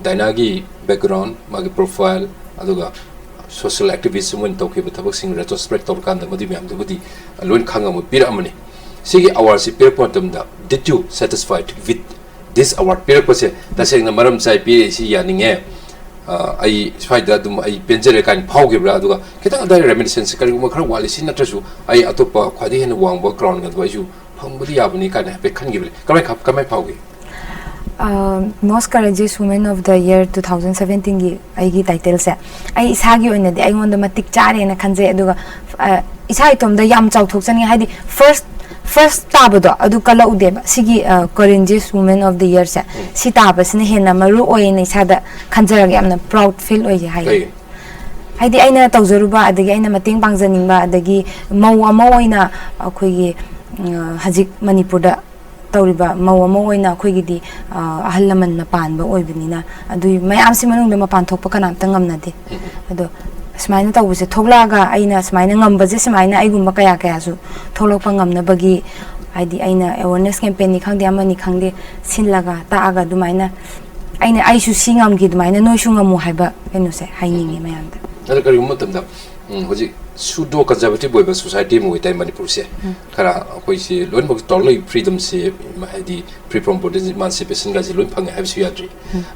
Speaker 1: dainagi background magi profile aduga social activism when toke batabak sing retrospect tor kan da madi myam dubudi loin khanga mo pira amani sigi award si pir potam da did you satisfied with this award pir pose da seng na maram sai pi si yaninge ai sfaida dum ai penjere kan phauge bra aduga kitang da reminiscence kari mo khara wali sin natrasu ai atopa khwadi hen wangbo crown ga du phambudi yabuni kan ha pe khangi bele kamai phauge
Speaker 2: most courageous woman of the year 2017 gi aigi title se ai isagi oina de aingon da matik chare na khanje aduga isai tom da yam chau thok chani haidi first tabado adu kala udeba sigi courageous woman of the year se si tabasne hena maru oina isada khanjara yamna proud feel oi hai haidi aina tawzaruba adagi aina mating pangjaningba adagi mau ama oina akhoi hajik manipur da tawriba mau ama oina akhoi gi ahal laman na panba oibnina adu mayam si manung da mapan thokpa kana tangamna de adu smaina tawbse thoklaga aina smaina ngambaje smaina aigumba kaya kaya su tholokpa ngamna bagi haidi aina awareness campaign ni khangde amani khangde sinlaga taaga dumaina aina aisu singam gi dumaina noisu ngamu haiba enu se hainingi mayam da
Speaker 1: ada kari umatam da hoji sudo conservative boy society mo itai manipur se kara koi si loin bok toloi freedom se haidi pre promoted emancipation ga loin phang have su yadri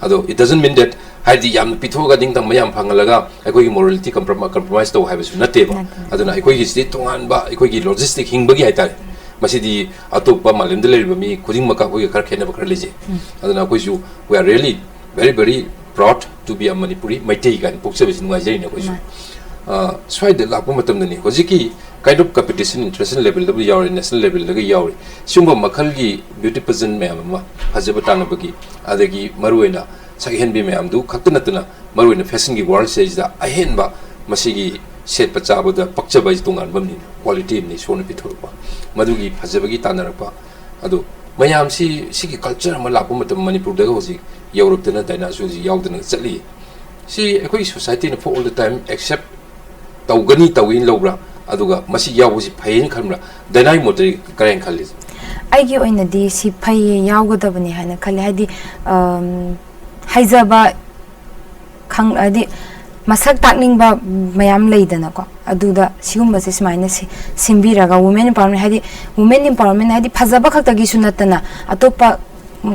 Speaker 1: ado it doesn't mean that haidi yam pitho ga ding tang mayam phangalaga akoi morality compromise to have su nate ba aduna akoi gi sti tongan ba akoi gi logistic hingba gi haitai masidi atopa malem de leriba mi khuding maka koi khar khena ba khar leje aduna akoi su we are really very proud to be a Manipuri maitei gan pokse besi ngai jai na koi su swai de lakpa matam ni hojiki kind of competition international level da yauri national level da yauri sumba makhal gi beauty pageant me ama hajaba tang bagi adagi maruina sakhen bi me amdu khatna tuna maruina fashion gi world stage da ahen ba masigi set pacha ba da pakcha bai tungan bam ni quality ni sona pithorpa madugi hajaba gi tanarpa adu mayam si culture ma lakpa matam manipur da hoji europe da na daina su ji yaudna chali si ekoi society for all the time except tawgani tawin lobra aduga masi yawusi phayin khamra danai motri karen khalli
Speaker 2: aigi oina di si phai yawgadabani hana khali hadi haizaba khang adi masak takning ba mayam leidana ko aduda sigumba se smaina simbiraga women empowerment hadi phajaba khaktagi sunatana atopa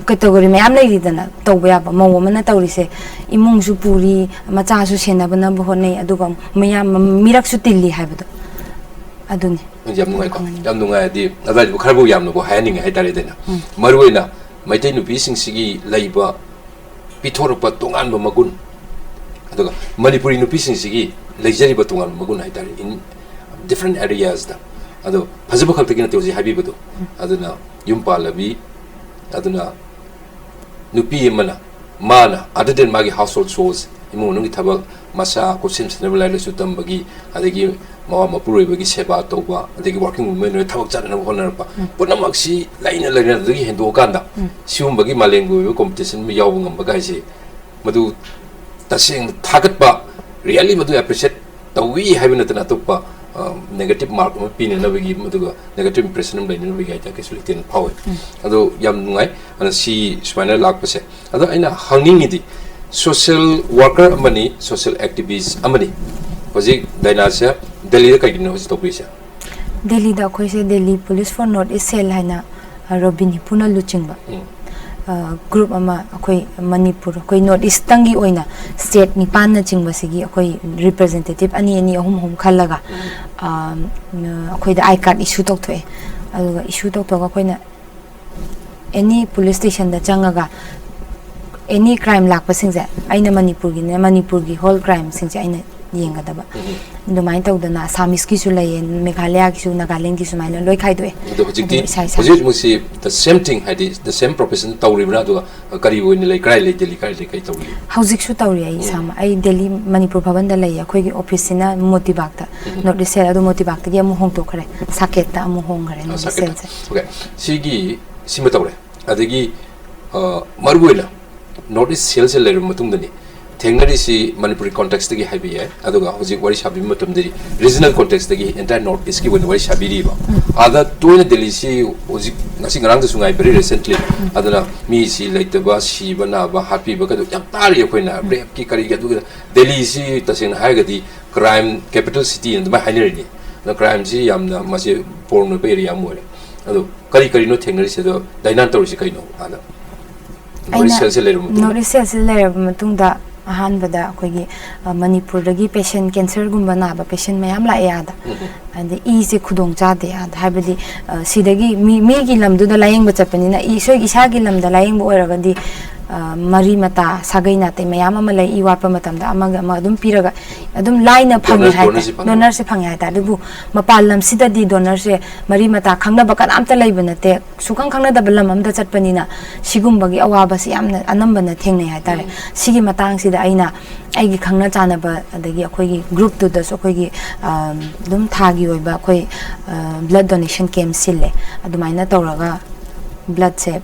Speaker 2: category mayam leidana tawba yaba maw mana tawrise imung su puri macha su senabana bhonei aduga mayam mirak su tilli haibado aduni
Speaker 1: yam nungai di adai bu kharbu yam no bo haning hai tare dena maruina maitai nu bising sigi laiba pithorpa tongan ba magun aduga manipuri nu bising sigi leijari ba tongan magun hai tare in different areas da adu phajaba khaktagi na tewji habi bado aduna yumpa labi aduna nupi mana other than magi household chores imu nungi thabak masa ko sensible lai su tambagi adagi mawa mapuroi bagi seba toba adagi working women thabak chana honar pa punamaksi laina dagi hendo kanda sium bagi malengu competition mi yaw ngam bagai se madu taseng thagat ba really madu appreciate tawi habina tana topa negative mark ma pin na bagi madu negative impression lai na bagi ta kesul ten power ado yam ngai ana si spinal lak pase ado aina hanging idi social worker amani social activist amani hoji dainasa delhi ka gino hoji topisa
Speaker 2: delhi da khoi se delhi police for north east cell haina robini puna luchingba group ama akhoi manipur akhoi north east tangi oina state ni pan na chingba sigi akhoi representative ani ahum khalaga akhoi da I card issue tok thoe aduga issue tok ga khoina any police station da changaga any crime lakpa singse aina manipur gi whole crime singse aina yengadaba ndomai tawdana samis ki su lay meghalaya ki su nagaland ki su maina loi khai doe
Speaker 1: hoji musi the same thing hadi the same profession tawribra do kari woni lay krai lay delhi kai tawri
Speaker 2: hauzik su tawri ai sama ai delhi manipur bhavan da lay akhoi gi office na motibak ta notice sel adu motibak ta gi amu hong to khare saket ta amu hong khare no sel
Speaker 1: okay sigi sima tawre adagi marbuina notice sel lay matung dani thengari si manipuri context gi habi hai aduga hoji wari shabi matum deri regional context gi entire north east ki wari shabi ri ba ada toine delhi si hoji ngasi ngarang da sungai very recently adana mi si leitaba si bana ba happy ba ka yam tari akoina rap ki kari ga du Delhi si tasing hai ga di crime capital city and ma haineri ni na crime si yam na ma si porno pe area mo le ado kari kari no thengari se do dainan tor si kai no ada
Speaker 2: Notice le matung da ahan bada akogi Manipur dagi patient cancer gumba na ba patient mayam la ya da and easy khudong cha de ya habadi sidagi mi gi lam du da layeng ba chapani na i so isa gi lam da layeng bo era ga di mari mata sagai na te mayam ma lai i wa pa matam da ama adum piraga adum line phangi hai donor se phangi hai ta dubu mapal lam sida di donor se mari mata khangna ba kan amta lai bana te sukang khangna da balam am da chatpani na sigum bagi awa ba si amna anam bana thengnai hai ta sigi matang sida aina aigi khangna chana ba adagi akhoi group to da so akhoi dum thagi oi ba akhoi blood donation camp sille adumaina tawraga blood se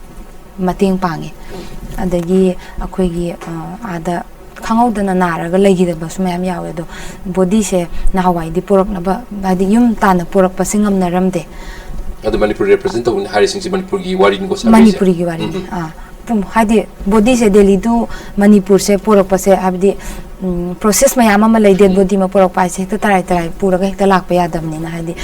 Speaker 2: mating pangi adagi akhoi ada khangawdana naraga legidaba sumayam yawe do body se nahawai di porak na ba adi yum tana porak pasingam naramde
Speaker 1: adu Manipur represent to hari sing Manipur gi wari ko sa
Speaker 2: Manipur gi wari pum hadi body se Delhi du Manipur se porak pase abdi process mayam ma lay dead body ma porak pa se tarai puraga hekta lak pa yadam ni na hadi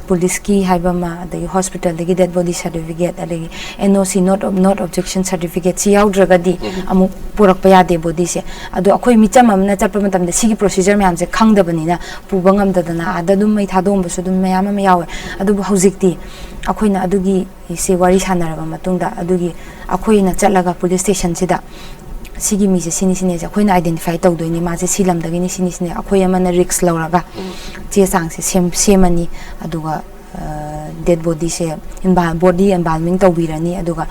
Speaker 2: police ki haiba ma the hospital the dead body certificate adagi NOC not objection certificate si yaudra di amu purak pa yade body se adu akhoi micham amna chappa matam de sigi procedure myam se khangda bani na pubangam da na ada dum mai thadom bu sudum mayam ma yawe adu hojikti akhoi na adugi se wari sanaraba matungda adugi akhoi na chalaga police station sida sigi mi se sini se akhoi na identify tawdoi ma se silam dagi ni sini akhoi amana risk lauraga che sang se semani aduga dead body se body embalming tawbirani aduga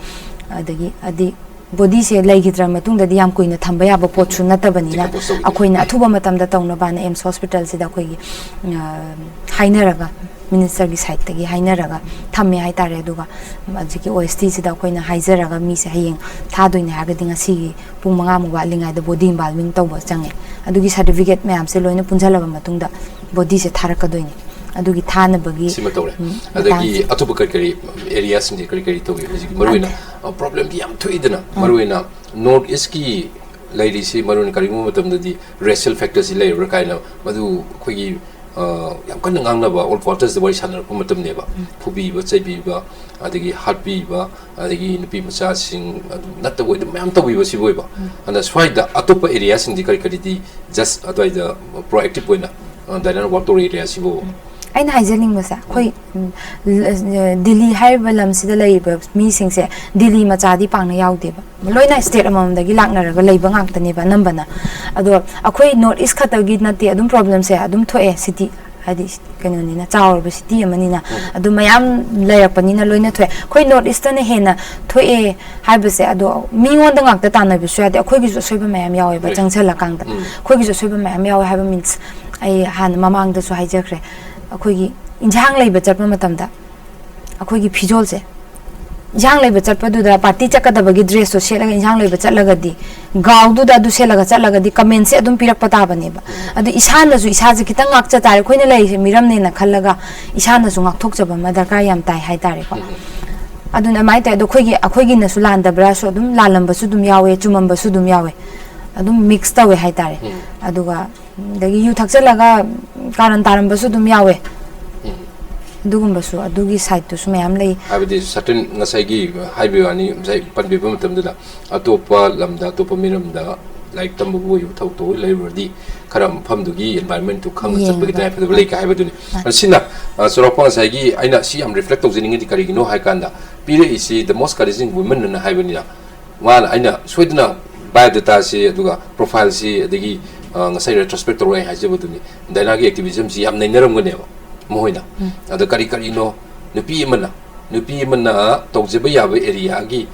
Speaker 2: adi body se laigidra matungda di yam koina thamba yaba potsu natabani na akhoi na athuba matam da tawna bana AIMS hospital se da akhoi hainaraga minister gi site gi hainaraga thamme hai tare aduga ajiki OST se da akhoi na haizaraga mi se hayeng thadoine haga dinga sigi pung manga mu ba lingai da body embalming tawba change adugi certificate mayam se loina punjalaba matungda body se tharakadoine adugi thana bagi
Speaker 1: sima tawre adagi atuba kari area sing kari tawi hojiki maruina problem di yam thoidana maruina north east ki lairi si maruina kari mu matam di racial factors lai rakaina madu khogi yam kan ngangna ba all quarters the wari sanar ko matam ne ba phubi ba chaibi ba adagi heartbi ba adagi nupi macha sing natta woi da mayam tawi ba si boi ba and swai da atupa area sing kari di just adai da proactive poina dainan work to area si bo
Speaker 2: aina haijening masa khoi Delhi haiba lam sida leiba mi singse Delhi macha di pangna yaude ba loina state amam dagi laknaraga leiba ngakta ne ba nambana ado akhoi north east khatagi nati adum problem se adum thoe city hadi kanoni na chawr ba city amani na adu mayam layapani na loina thoe khoi north east na hena thoe haiba se ado mingon da ngakta tanai bi suya de akhoi gi soiba mayam yawe ba changsela kangda khoi gi soiba mayam yawe haiba means ai han mamang da so haijakre akhoi injang leiba chapma matamda akhoi phijol se injang leiba chappa du da party chakadabagi dress so selaga injang leiba chatlaga di gaw du da du selaga chatlaga di comment se adum pirak pata bane ba adu isana ju isa je kitang ngak cha tare khoina lei se miram ne na khallaga isana ju ngak thok chaba ma darkar yam tai hai tare ko aduna mai ta do akhoi gi na su landa bra so adum lalam ba su dum yawe chumam ba su dum yawe adum mix ta we hai tare aduga dagi yu thak chalaga karan taram ba su dum yawe dugum ba su adugi side to su mayam lei
Speaker 1: habidi certain ngasai gi highway ani sai panbe ba matam da atopa lamda atopa miram da like tambu bo yu thau to leverdi karam famdu gi environment to khang chat bagi dai phadu lei ka habiduni sina soropang sai gi aina si am reflect to jining di kari gi no hai kanda pire isi the most encouraging women na haibani na wala aina soidna biodata si aduga profile si adigi ngasai retrospect to rai hajabuduni daina gi activism si am nainaram gane ba mohoina ada kari no nupi mana tawjeba yaba area gi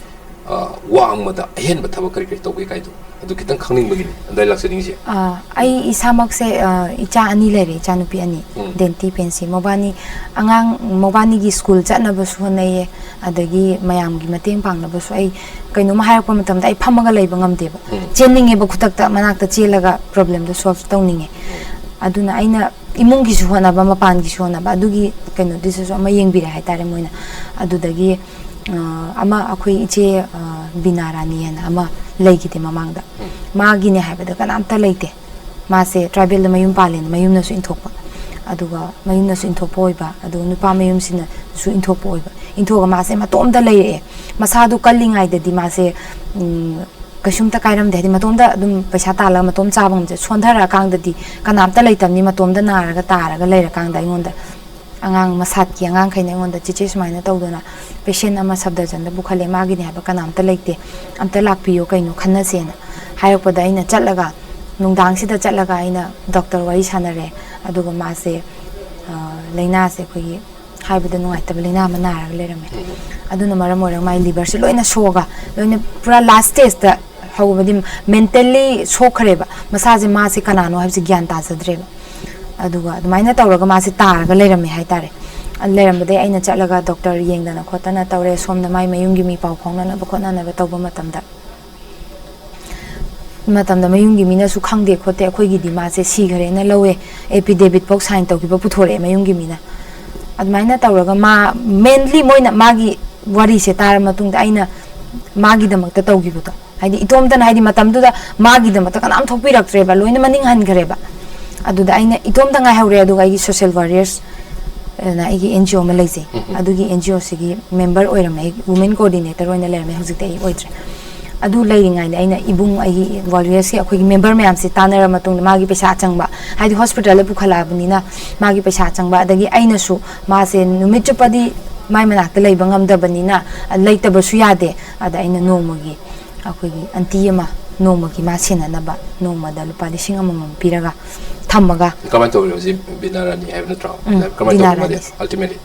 Speaker 1: wang mada hen ba thaba kari to kai do adu kitang khangning bagini andai laksening se
Speaker 2: ai isamak se icha ani lere cha nupi ani denti pensi mobani angang mobani gi school cha na ba su naye adagi mayam gi mateng pang na ba su ai kaino ma hayak pa matam da ai phamaga leiba ngamde ba cheninge ba khutak ta manak ta chelaga problem do solve tawninge aduna aina imung gi su hona ba mapan gi su hona ba adugi kaino disu ama yengbire haitare moina adudagi ama akhoi iche binarani hena ama leigite mamangda magi ne haibada kanamta leite mase tribal mayum palen mayum na su inthokpa aduga mayum na su inthokpa oiba adu nupa mayum sina su inthokpa oiba inthoga mase matomda leire masadu kallingai de di mase kasumta kairam de di matomda dum paisa tala matom chabang je sondhara kang de di kanamta leitamni matomda naraga taraga leira kang da ingonda angang masat ki angang khaina ingonda chiche sumaina tawdona patient ama sabdajan da bukhale magi ne haba kanamta leite amta lakpiyo kaino khanna sena hayokpada aina chatlaga nungdang sida chatlaga aina doctor wari sanare aduga mase leina se khoi haibada nuaita leina manara lerame aduna maram ora mai liver se loina soga loina pura last stage da hawbadi mentally sokhreba masaje mase kanano habsi gyan ta sadreba aduga dumaina tawraga mase taraga lerame haitare lerambade aina chatlaga doctor yengdana khotana tawre somna mai mayungi mi pau phongna na bakhona na ba tawba matamda mayungi mina su khangde khote akhoi gi di mase sigare na lowe affidavit pok sign tawkiba puthore mayungi mina admaina tawraga ma mainly moina magi wari se tar matungda aina magi damakta tawgibuto haidi itomdan haidi matamduda magi damakta kanam thokpiraktreba loina maning hangreba aduda aina itomda ngai haure aduga igi social warriors na igi NGO ma leise adugi NGO sigi member oirame women coordinator oina lerme hojikte ai oitre adu leiringai ne aina ibung ai warriors ki akhoi member mayam se tanara matung magi paisa changba haidi hospital le pukhala bunina magi paisa changba adagi aina su ma se numit chupadi mai manakta leiba ngamda banina leita basu yade ada aina nomagi akhoi anti ama nomagi ma sena naba nomada lupa lising amam piraga thamaga
Speaker 1: comment over ji binarani have no trauma comment over ultimately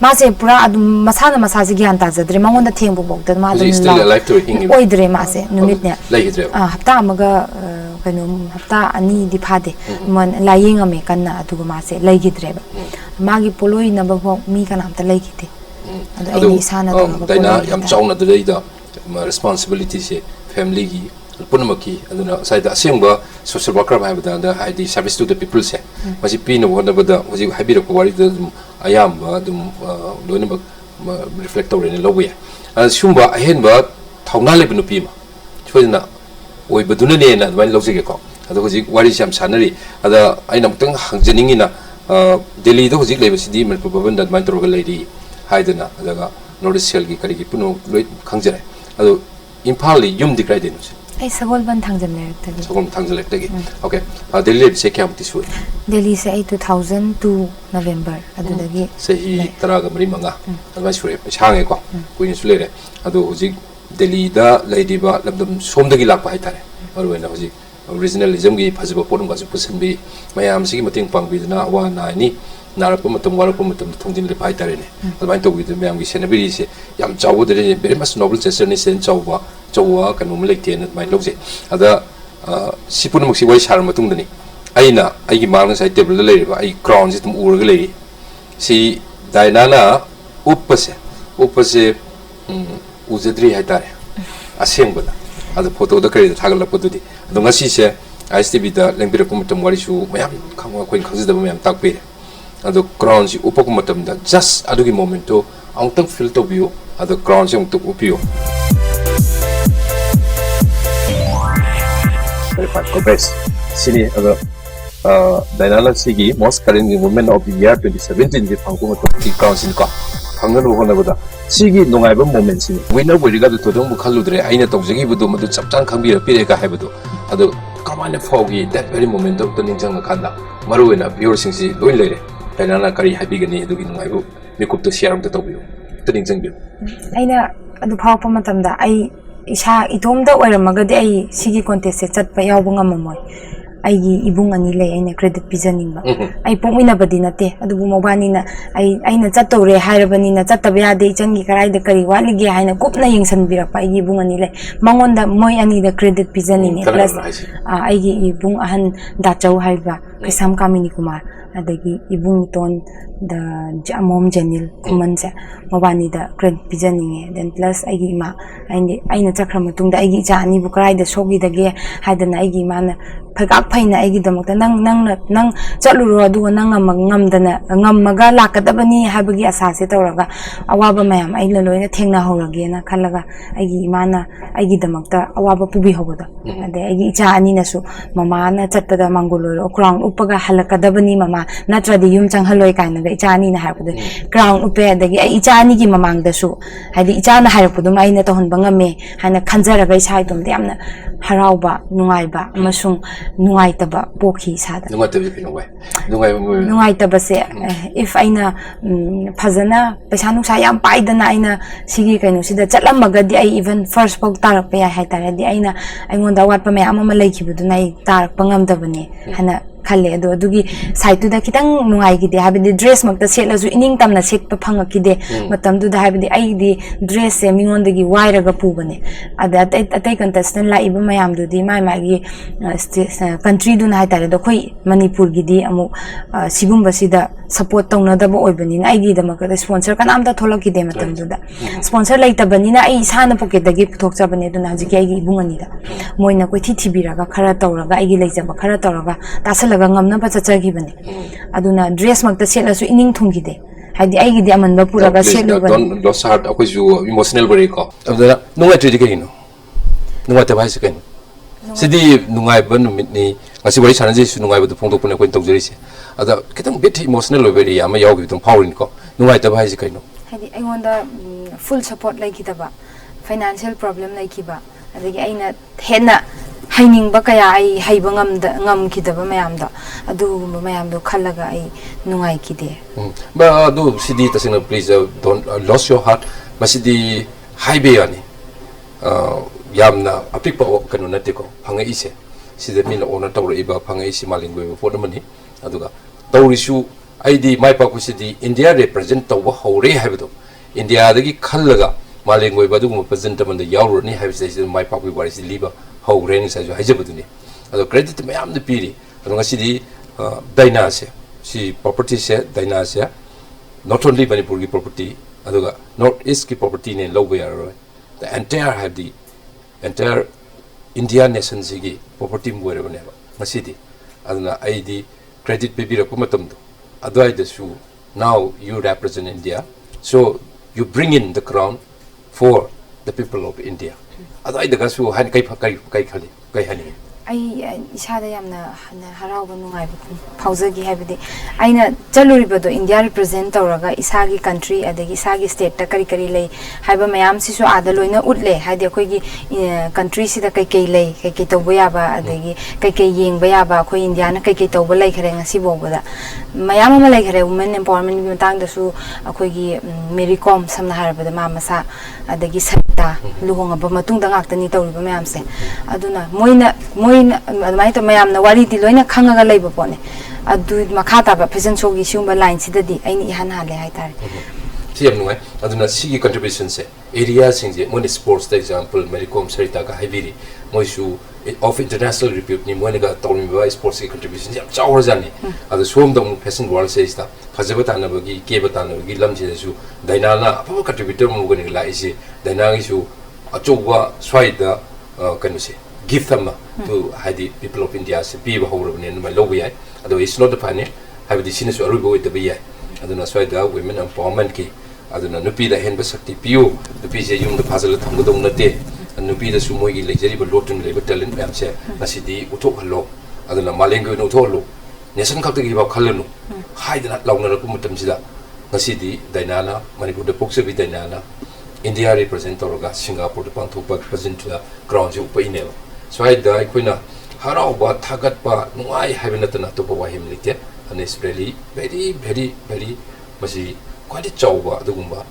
Speaker 2: mase pura adu masana masasi gyan ta zadre mangonda thengbu bokda ma
Speaker 1: adu still alive to hing
Speaker 2: oidre mase numit ne
Speaker 1: laigidre
Speaker 2: hapta amaga kaino hapta ani di phade man laying ame kanna adu mase laigidre ba magi poloi na ba mi kana hapta laigite adu ai sana to
Speaker 1: daina yam chauna da da responsibility se family gi punamaki aduna saida asengba social worker ba da haidi service to the people se masi pin wona bada hoji habira ko wari da ayamba dum loina ba reflect over ni lowe sumba ahenba thongna le bnu pi ma choina oi baduna ne na ban lojige ko ado hoji wari sam sanari ada aina mutang hangjeningi na delhi do hoji le basidi mel paban da ban toroga leidi haidana daga nordical gi kari gi puno loi khangjare ado imphal li yum dikrai denu
Speaker 2: ai sagol ban thangjam le tagi
Speaker 1: sagol thangjam le tagi okay delhi se kyam ti su
Speaker 2: delhi se 2002 november adudagi
Speaker 1: sehi taraga mari manga adwa sure change ko kuin su le ado hoji delhi da leidiba labdam somdagi lakpa haitare arwena hoji regionalism gi phajiba ponum ga su pusanbi mayam sigi mating pangbi na wa na ni narapa matam warapa matam thongdin le pai tare ne adwai to gi mayam gi senabiri se yam chawo de very much noble gesture ni sen chawa chawa kanum lekte na mai lokje ada sipun muksi wai sar matung dani aina ai gi mang sai table le ba ai crown ji tum urga le si dainana uppase uzedri hai tare aseng bada ada photo da kare thagal photo di ado ngasi se ISTV da lengpira kum matam wari su mayam khangwa koin khangji da mayam takpe ado crown ji upakum matam da just adugi momento angtang feel to view ado crown ji ungtuk upio Congress sini ado dainala sigi most current women of the year 2017 di phangku di council ko phangna ro hona bada sigi nongai ba moment sini winner boriga to dong khaludre aina tawjagi budu madu chapchang khambira pire ka haibadu ado kamane fogi that very moment of the ninjang khanda maruena pure singsi loi lere dainala kari habigani dugi nongai bu mekup to share to tobiu to ninjang bi
Speaker 2: aina adu phawpa matamda ai isa itomda oiramagadi ai sigi contest se chatpa yawba ngamamoi aigi ibung ani le aina credit pijaninga ai pomina badina te adubu mobani na aina chatore hairabani na chattabe ade changi karai da kari walige haina kupna yengsan birapa aigi ibung ani le mangonda moi ani da credit pijanini plus aigi ibung ahan da chau haiba Kaisam Kamini Kumar adagi Ibung Ton the Jamom Janil Kumanse Mabani the Grand Pijaning then plus Agima Aina Chakramatung the Agi Jani Bukrai the Shogi the Gay had an Agi man Pagak Paina Agi the Mokta Nang Chaluru do Nangam Ngamaga Lakadabani Habagi Asasi Toraga Awaba Mam Ailaloina Tena Horagena Kalaga Agi Mana Agi the Mokta Awaba Pubi Hoda and the Agi Jani Nasu Mamana Chatada Mangolo Crown Upaga Halakadabani Mama Natra the Yum Chang Haloi kind of Ichani Hapu Crown Upe the Ichani Mamang the shoe had the Ichana Harapudum Aina Tohon Bangame and a Kanzara Base Haitum Damna Harauba Nuaiba Masung Nuaitaba Boki Sada Nuaitaba say if Aina Pazana Pesanu Sayam Paidana Aina Sigi Kanusi the Chalamagadi I even first spoke Tarak Paya Haitara the Aina I wonder what Pame Amama Lake would night Tarak Pangam Dabani Hana Kale do Dugi side to the Kitang Nuaigi they have the dress mark the sailors in Tam the set Pangakide but do the have the ID dress on the wire Gapubane at that I take contestant like even Mayam do the my Maggie country do not have the Koi Manipur Gidi Amu Sibumba Sida support Tona double Obenin I give them a sponsor can am the Toloki Dematam do that sponsor like the Banina is Hana Pocket the gift talks up an Edunaziki Bunganida Moina Quiti Tibiraga Karatoraga Igileza Karatoraga that's Ngam pa chacha gi bane aduna dress mak ta sela su ining thungi de hadi ai gi de aman ba pura ga selu ba
Speaker 1: don loss heart akoi ju emotional bari ko aduna nungai tri gi no nungai ta bai se ken sidi nungai ba numit ni ngasi bari sana je su nungai ba du phong tok pune ko tok jeri se ada kitang bit emotional lo bari ama yaw gi tung phaurin ko nungai ta bai se ken no
Speaker 2: hadi ai wonda full support like kita ba financial problem like ba adagi aina hena Haining Bakaya, I Haibangam the Ngam Kitaba Mayamda, Adu Mayamdo Kalaga, I Nungai Kide.
Speaker 1: But do Sidi Tasina, please don't lose your heart. Masidi Haibeani Yamna, a people canonetico, Panga Ise, Sidi Mila Ona Taura Iba, Panga Isi Malingue for the money, Aduga. Taurishu, ID, my Pakusidi, India represent the Hore Habido. India, the Kalaga, Malingue Badu represent them on the Yaurani have said my Paku was Liba. How rainy says Hajabuduni. The credit may am the piri. I don't see Dinasia. She property said Dinasia. Not only Manipuri property, Aduga, not Iski property in Lowware. The entire have the entire Indian nation Sigi property wherever never. Masidi. Aduna ID credit baby Rakumatum. Otherwise the shoe. Now you represent India. So you bring in the crown for the people of India. Otherwise, the Gasu had Kai Honey.
Speaker 2: I Ishada Yamna Harabanungai Pausagi Habidi. Aina Jaluribodo, India represent Oraga, Isagi country, at the Isagi state, Takari lay, Habamayam Sisu Adaloina Udle, had the Kogi country Sida Kake lay, Kaketo Boyaba, at the Kake Ying Bayaba, Ko Indiana Kaketo Lake and Siboda. Mayama like a woman empowerment Tang the Su, a Kogi Miricom, some Harba, the Mamasa, at the Gisata, Luhonga Bamatunda Actanita Mayamse. Aduna, Moina. Mayam na wari di loina khanga labor pone adu makata ba present shogi shumba line sidadi aini han hale haitare
Speaker 1: siam nuai aduna sigi contribution se area singje mon sports example Maricom Sarita ka haibiri moisu of international repute ni moinaga tawmi ba sports contribution yam chawra jani adu som dong fashion world se ista phajaba tanabagi keba tanabagi lamje su dainala apa contributor mu gani la isi dainagi su achowa swaida kanuse give them to the people of India to be able to my low way. Although it's not the funny, have the scenes are with the BI. I don't know why the women empowerment key. I don't know, Nupi the Henbasakti Pio, the PJ the puzzle of Tangadonate, and Nupi the Sumogi, Legeri, but Lotan Labor Talent, Bamse, Nasidi, Utokalo, I don't know, Malengo no Tolo, Nasan Kapti about Kalano, hide that longer Kumatamzida, Nasidi, Dinana, Manipu the Poxa with Dinana, India represent Oroga, Singapore, the Pantopa, present to the grounds of Painel. So I die Quina Harauba, Tagatpa, no, I haven't a to buy him later, and it's really very must quite a job, the Gumba,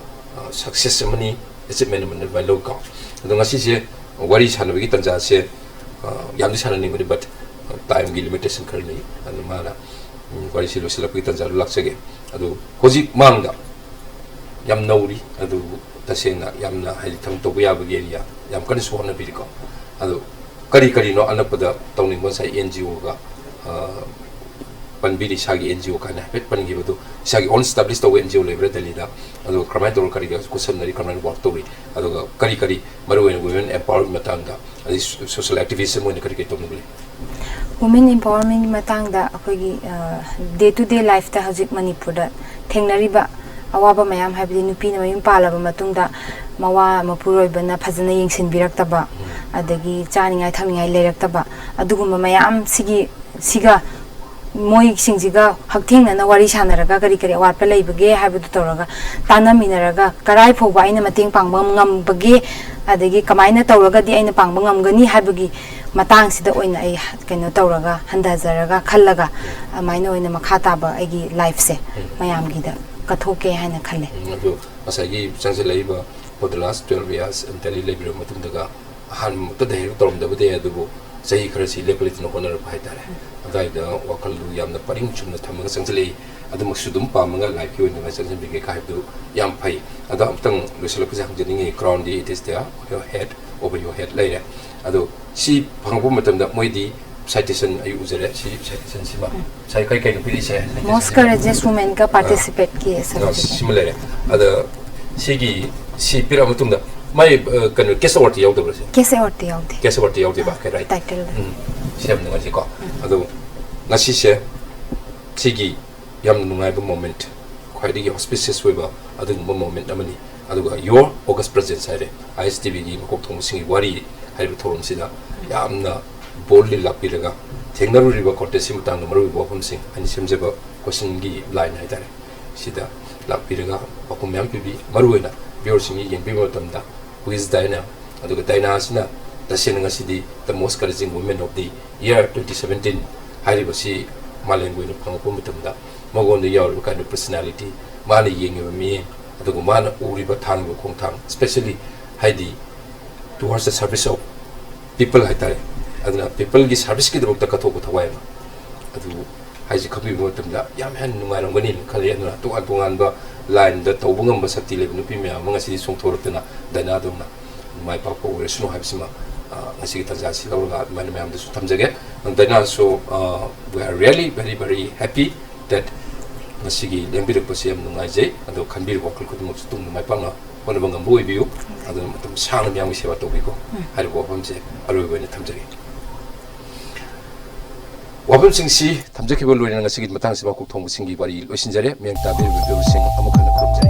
Speaker 1: success money, it's a minimum of my local. The Nasi, what is Hanavi Tanzas, Yamis Hanani, but time limitation currently, and the mana, what is Silapitans are lux again. Adu Hosi Manga Yam Nori, Adu Tasena, Yamna, Helitam to Viavigaria, Yam Kaniswana Vidico. Adu Kari no Anapada, Tony was NGO panbiri sagi NGO kana pet pangi bodu sagi on established to NGO level Delhi da adu kramai to kari ga kusan nari kramai work to ri adu kari maru women empowerment matanga adi social activism mo kari to ngule
Speaker 2: women empowerment matangda akogi day to day life ta hajik manipur da thengnari ba awaba mayam habdi nupi na mayum palaba matungda mawa mapuroi bana phajana yengsin biraktaba adagi chaningai thamingai leiraktaba adugumba mayam siga moi singjiga hakthengna na wari sanaraga kari awat pa leibage habdu toraga tanaminaraga karai phoba aina mateng pangba ngambage adagi kamaina toraga di aina pangba ngamgani habagi matang sida oina ai kaino toraga handazaraga khallaga amaina oina makha taba aigi life se mayam gida kathoke haina khalle
Speaker 1: adu asagi changse leiba for the last 12 years until labor matungdaga han to de torom da bude adu sahi kharasi lepelit no honor bhaitare adai da wakal lu yamna paring chumna thamaga changse adu maksudum pamanga life ki oina changse bige ka habdu yam phai adu amtang lusalak jang jeningi crown di it is there your head over your head later adu si phangbu matamda moidi citation ayu ujare si citation sima sai kai kai pili se
Speaker 2: most courageous women ka participate ki
Speaker 1: similar ada sigi si pira matumda mai kan kesa warti yaw dabra se
Speaker 2: kesa warti
Speaker 1: yaw ba kai right
Speaker 2: title
Speaker 1: sem nga ji ko adu ngasi se sigi yam nungai ba moment khwai digi auspicious we ba adu moment amani adu your august presence side ISTV gi Makokthongbasingi Wari haibu thorum sida yamna boldly lapiraga thengnaru riba contest mutang maru bopum sing ani semjeba question gi line haidare sida lapiraga bakum yam pibi maruena viewers ni yen bibo tamda who is Diana aduga Diana asna dasenga sidi the most courageous women of the year 2017 haibu si malengu ni pangpo mutamda magon de yaw kind of personality mani yengi mi aduga mana uriba thangbu khongthang especially haidi towards the service of people haitare aduna people gi service ki dabak ta katho thawai ma adu haiji khabi mo tamda yam han nungaram gani khali aduna tungan ba line da tawbungam ba sakti lebnu pi me amanga si song thorotna dana dona mai pa ko resno habsima ngasi ta jasi lawga man me am da su thamjage dana so we are really very happy that ngasi gi lembir ko siam nungai je adu khanbir ko kul mo tung mai pa na wana bangam boy biu adu matum sang myang sewa to bi ko hari ko pamje aru bene thamjage wabam singsi thamjake bol loina ngasi gi matang se Makokthongbasingi Wari loisinjare meng ta be be sing amakhan khomje